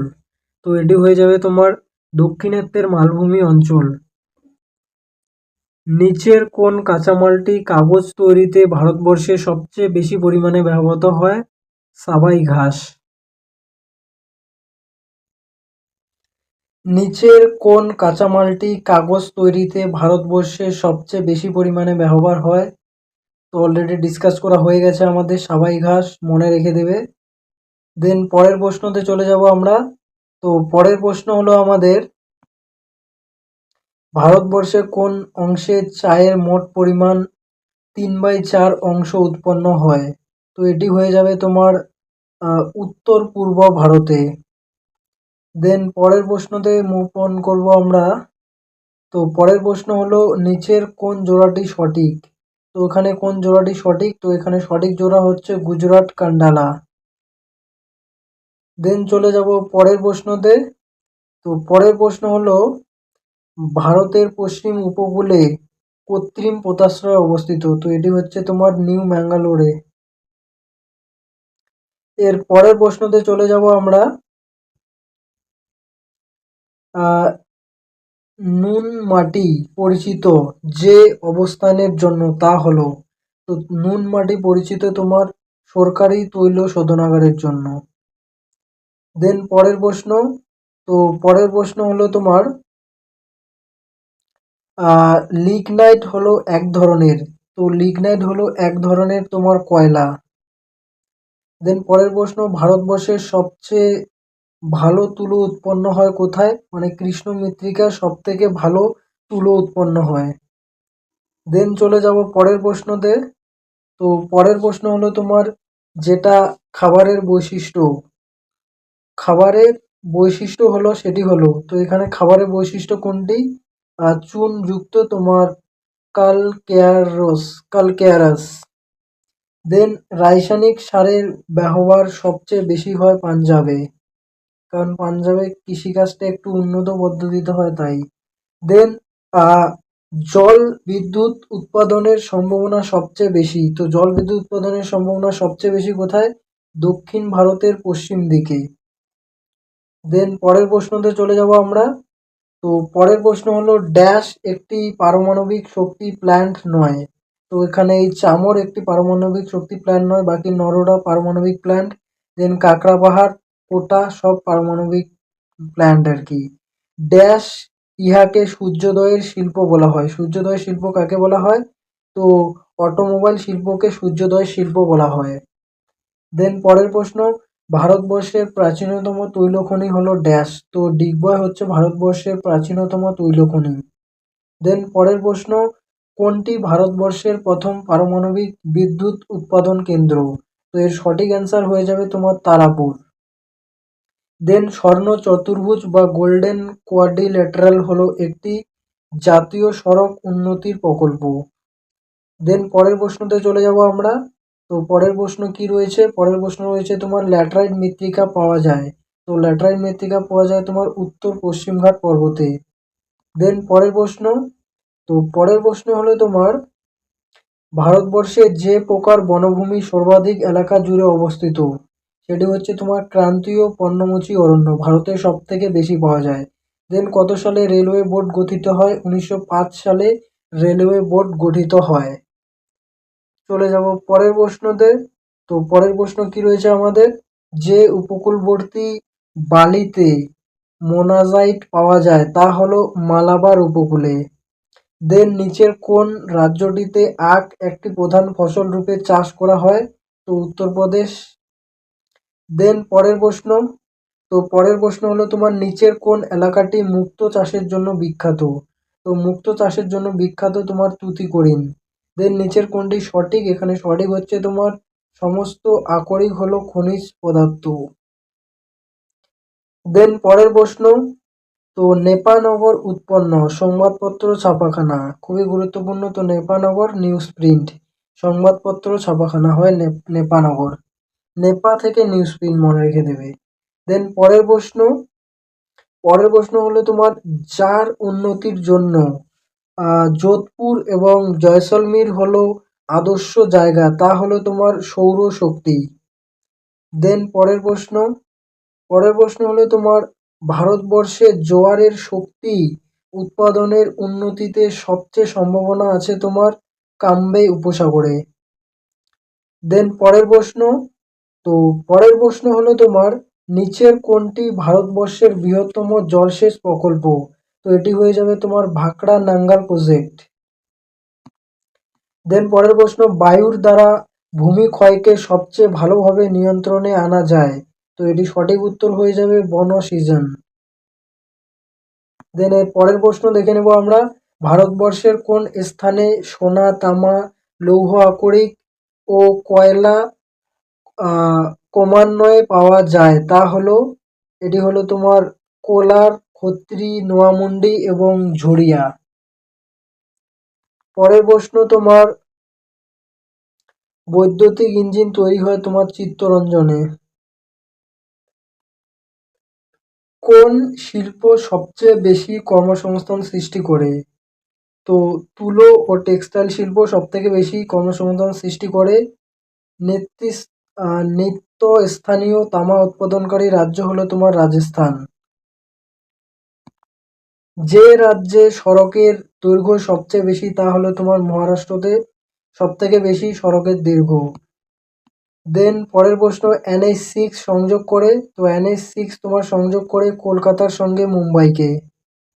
S1: তো এটি হয়ে যাবে তোমার দক্ষিণাত্যের মালভূমি অঞ্চল। নিচের কোন কাঁচামালটি কাগজ তৈরিতে ভারতবর্ষে সবচেয়ে বেশি পরিমাণে ব্যবহৃত হয়? সাবাই ঘাস। নিচের কোন কাঁচামালটি কাগজ তৈরিতে ভারতবর্ষে সবচেয়ে বেশি পরিমাণে ব্যবহার হয়? তো অলরেডি ডিসকাস করা হয়ে গেছে আমাদের, সাবাই ঘাস, মনে রেখে দেবে। দেন পরের প্রশ্নতে চলে যাব আমরা। তো পরের প্রশ্ন হলো আমাদের, ভারতবর্ষের কোন অংশে চায়ের মোট পরিমাণ 3/4 অংশ উৎপন্ন হয়? তো এটি হয়ে যাবে তোমার উত্তর পূর্ব ভারতে। দেন পরের প্রশ্নতে মুভ অন করবো আমরা। তো পরের প্রশ্ন হলো, নিচের কোন জোড়াটি সঠিক? তো এখানে কোন জোড়াটি সঠিক? তো এখানে সঠিক জোড়া হচ্ছে গুজরাট কান্ডালা। দেন চলে যাব পরের প্রশ্নতে। তো পরের প্রশ্ন হলো, ভারতের পশ্চিম উপকূলে কৃত্রিম পোতাশ্রয় অবস্থিত? তো এটি হচ্ছে তোমার নিউ ম্যাঙ্গালোরে। এর পরের প্রশ্নতে চলে যাব আমরা। আহ নুন মাটি পরিচিত যে অবস্থানের জন্য তা হলো? তো নুন মাটি পরিচিত তোমার সরকারি তৈল শোধনাগারের জন্য। দেন পরের প্রশ্ন। তো পরের প্রশ্ন হলো তোমার, লিগনাইট হলো এক ধরনের, তো লিগনাইট হলো এক ধরনের তোমার কয়লা। দেন পরের প্রশ্ন, ভারতবর্ষের সবচেয়ে ভালো তুলো উৎপন্ন হয় কোথায়? মানে কৃষ্ণ মৃত্তিকা সব থেকে ভালো তুলো উৎপন্ন হয়। দেন চলে যাব পরের প্রশ্নতে। তো পরের প্রশ্ন হলো তোমার, যেটা খাবারের বৈশিষ্ট্য, খাবারের বৈশিষ্ট্য হলো সেটি হলো, তো এখানে খাবারের বৈশিষ্ট্য কোনটি? চুনযুক্ত তোমার কালকেয়ারাস। দেন রাসায়নিক সারের ব্যবহার সবচেয়ে বেশি হয় পাঞ্জাবে, কারণ পাঞ্জাবে কৃষিকাজটা একটু উন্নত পদ্ধতিতে হয় তাই। দেন জল বিদ্যুৎ উৎপাদনের সম্ভাবনা সবচেয়ে বেশি, তো জল বিদ্যুৎ উৎপাদনের সম্ভাবনা সবচেয়ে বেশি কোথায়? দক্ষিণ ভারতের পশ্চিম দিকে। দেন পরের প্রশ্নতে চলে যাব আমরা। তো পরের প্রশ্ন হলো, ড্যাশ একটি পারমাণবিক শক্তি প্ল্যান্ট নয়? তো এখানে এই চামর একটি পারমাণবিক শক্তি প্ল্যান্ট নয়, বাকি নরোডা পারমাণবিক প্ল্যান্ট, দেন কাঁকড়া পাহাড়, কোটা সব পারমাণবিক প্ল্যান্ট আর কি। ড্যাশ ইহাকে সূর্যোদয়ের শিল্প বলা হয়? সূর্যোদয় শিল্প কাকে বলা হয়? তো অটোমোবাইল শিল্পকে সূর্যোদয় শিল্প বলা হয়। দেন পরের প্রশ্ন, ভারতবর্ষের প্রাচীনতম তৈলখনি হলো ড্যাশ? তো ডিগবয় হচ্ছে ভারতবর্ষের প্রাচীনতম তৈলখনি। দেন পরের প্রশ্ন, কোনটি ভারতবর্ষের প্রথম পারমাণবিক বিদ্যুৎ উৎপাদন কেন্দ্র? তো এর সঠিক অ্যান্সার হয়ে যাবে তোমার তারাপুর। দেন স্বর্ণ চতুর্ভুজ বা গোল্ডেন কোয়াড্রিল্যাটারাল হলো একটি জাতীয় সড়ক উন্নতির প্রকল্প। দেন পরের প্রশ্নতে চলে যাব আমরা। তো পরের প্রশ্ন কি রয়েছে? পরের প্রশ্ন রয়েছে তোমার, ল্যাটেরাইট মৃত্তিকা পাওয়া যায়? তো ল্যাটেরাইট মৃত্তিকা পাওয়া যায় তোমার উত্তর পশ্চিম ঘাট পর্বতে। দেন পরের প্রশ্ন। তো পরের প্রশ্ন হলো তোমার, ভারতবর্ষে যে প্রকার বনভূমি সর্বাধিক এলাকা জুড়ে অবস্থিত সেটি হচ্ছে তোমার ক্রান্তীয় পর্ণমোচী অরণ্য, ভারতে সব থেকে বেশি পাওয়া যায়। দেন কত সালে রেলওয়ে বোর্ড গঠিত হয়? 1905 সালে রেলওয়ে বোর্ড গঠিত হয়। চলে যাব পরের প্রশ্নতে। তো পরের প্রশ্ন কি রয়েছে আমাদের, যে উপকূলবর্তী বালিতে মোনাজাইট পাওয়া যায় তা হলো মালাবার উপকূলে। দেন নিচের কোন রাজ্যটিতে আখ একটি প্রধান ফসল রূপে চাষ করা হয়? তো উত্তরপ্রদেশ। দেন পরের প্রশ্ন হলো তোমার নিচের কোন এলাকাটি মুক্তো চাষের জন্য বিখ্যাত? তো মুক্তো চাষের জন্য বিখ্যাত তোমার তুতিকোরিন। দেন নিচের কোনটি সঠিক? এখানে সঠিক হচ্ছে তোমার সমস্ত আকরিক হলো খনিজ পদার্থ। দেন পরের প্রশ্ন, তো নেপানগর উৎপন্ন সংবাদপত্র ছাপাখানা খুবই গুরুত্বপূর্ণ। তো নেপানগর নিউজ প্রিন্ট সংবাদপত্র ছাপাখানা হয় নেপানগর। নেপা থেকে নিউজ প্রিন্ট মনে রেখে দেবে। দেন পরের প্রশ্ন হলো তোমার যার উন্নতির জন্য যোধপুর এবং জয়সলমীর হলো আদর্শ জায়গা, তা হলো তোমার সৌরশক্তি। দেন পরের প্রশ্ন হলো তোমার ভারতবর্ষে জোয়ারের শক্তি উৎপাদনের উন্নতিতে সবচেয়ে সম্ভাবনা আছে তোমার কাম্বে উপসাগরে। দেন পরের প্রশ্ন হলো তোমার নিচের কোনটি ভারতবর্ষের বৃহত্তম জলসেচ প্রকল্প? তো এটি হয়ে যাবে তোমার ভাকরা নাঙ্গাল প্রজেক্ট। দেন পরের প্রশ্ন, বায়ুর দ্বারা ভূমি ক্ষয়কে সবচেয়ে ভালোভাবে নিয়ন্ত্রণে আনা যায়। তো এটি সঠিক উত্তর হয়ে যাবে বনসৃজন। দেন এর পরের প্রশ্ন দেখে নেব আমরা, ভারতবর্ষের কোন স্থানে সোনা, তামা, লৌহ আকরিক ও কয়লা ক্রমান্বয়ে পাওয়া যায়? এটি হলো তোমার কোলার, খত্রি, নোয়ামুন্ডি এবং ঝরিয়া। পরের প্রশ্ন তোমার বৈদ্যুতিক ইঞ্জিন তৈরি হয় তোমার চিত্তরঞ্জনে। কোন শিল্প সবচেয়ে বেশি কর্মসংস্থান সৃষ্টি করে? তো তুলো ও টেক্সটাইল শিল্প সব থেকে বেশি কর্মসংস্থান সৃষ্টি করে। নিত্যস্থানীয় তামা উৎপাদনকারী রাজ্য হলো তোমার রাজস্থান। যে রাজ্যে সড়কের দৈর্ঘ্য সবচেয়ে বেশি তা হলো তোমার মহারাষ্ট্রতে সব থেকে বেশি সড়কের দৈর্ঘ্য। দেন পরের প্রশ্ন, NH6 সংযোগ করে, তো NH6 তোমার সংযোগ করে কলকাতার সঙ্গে মুম্বাইকে।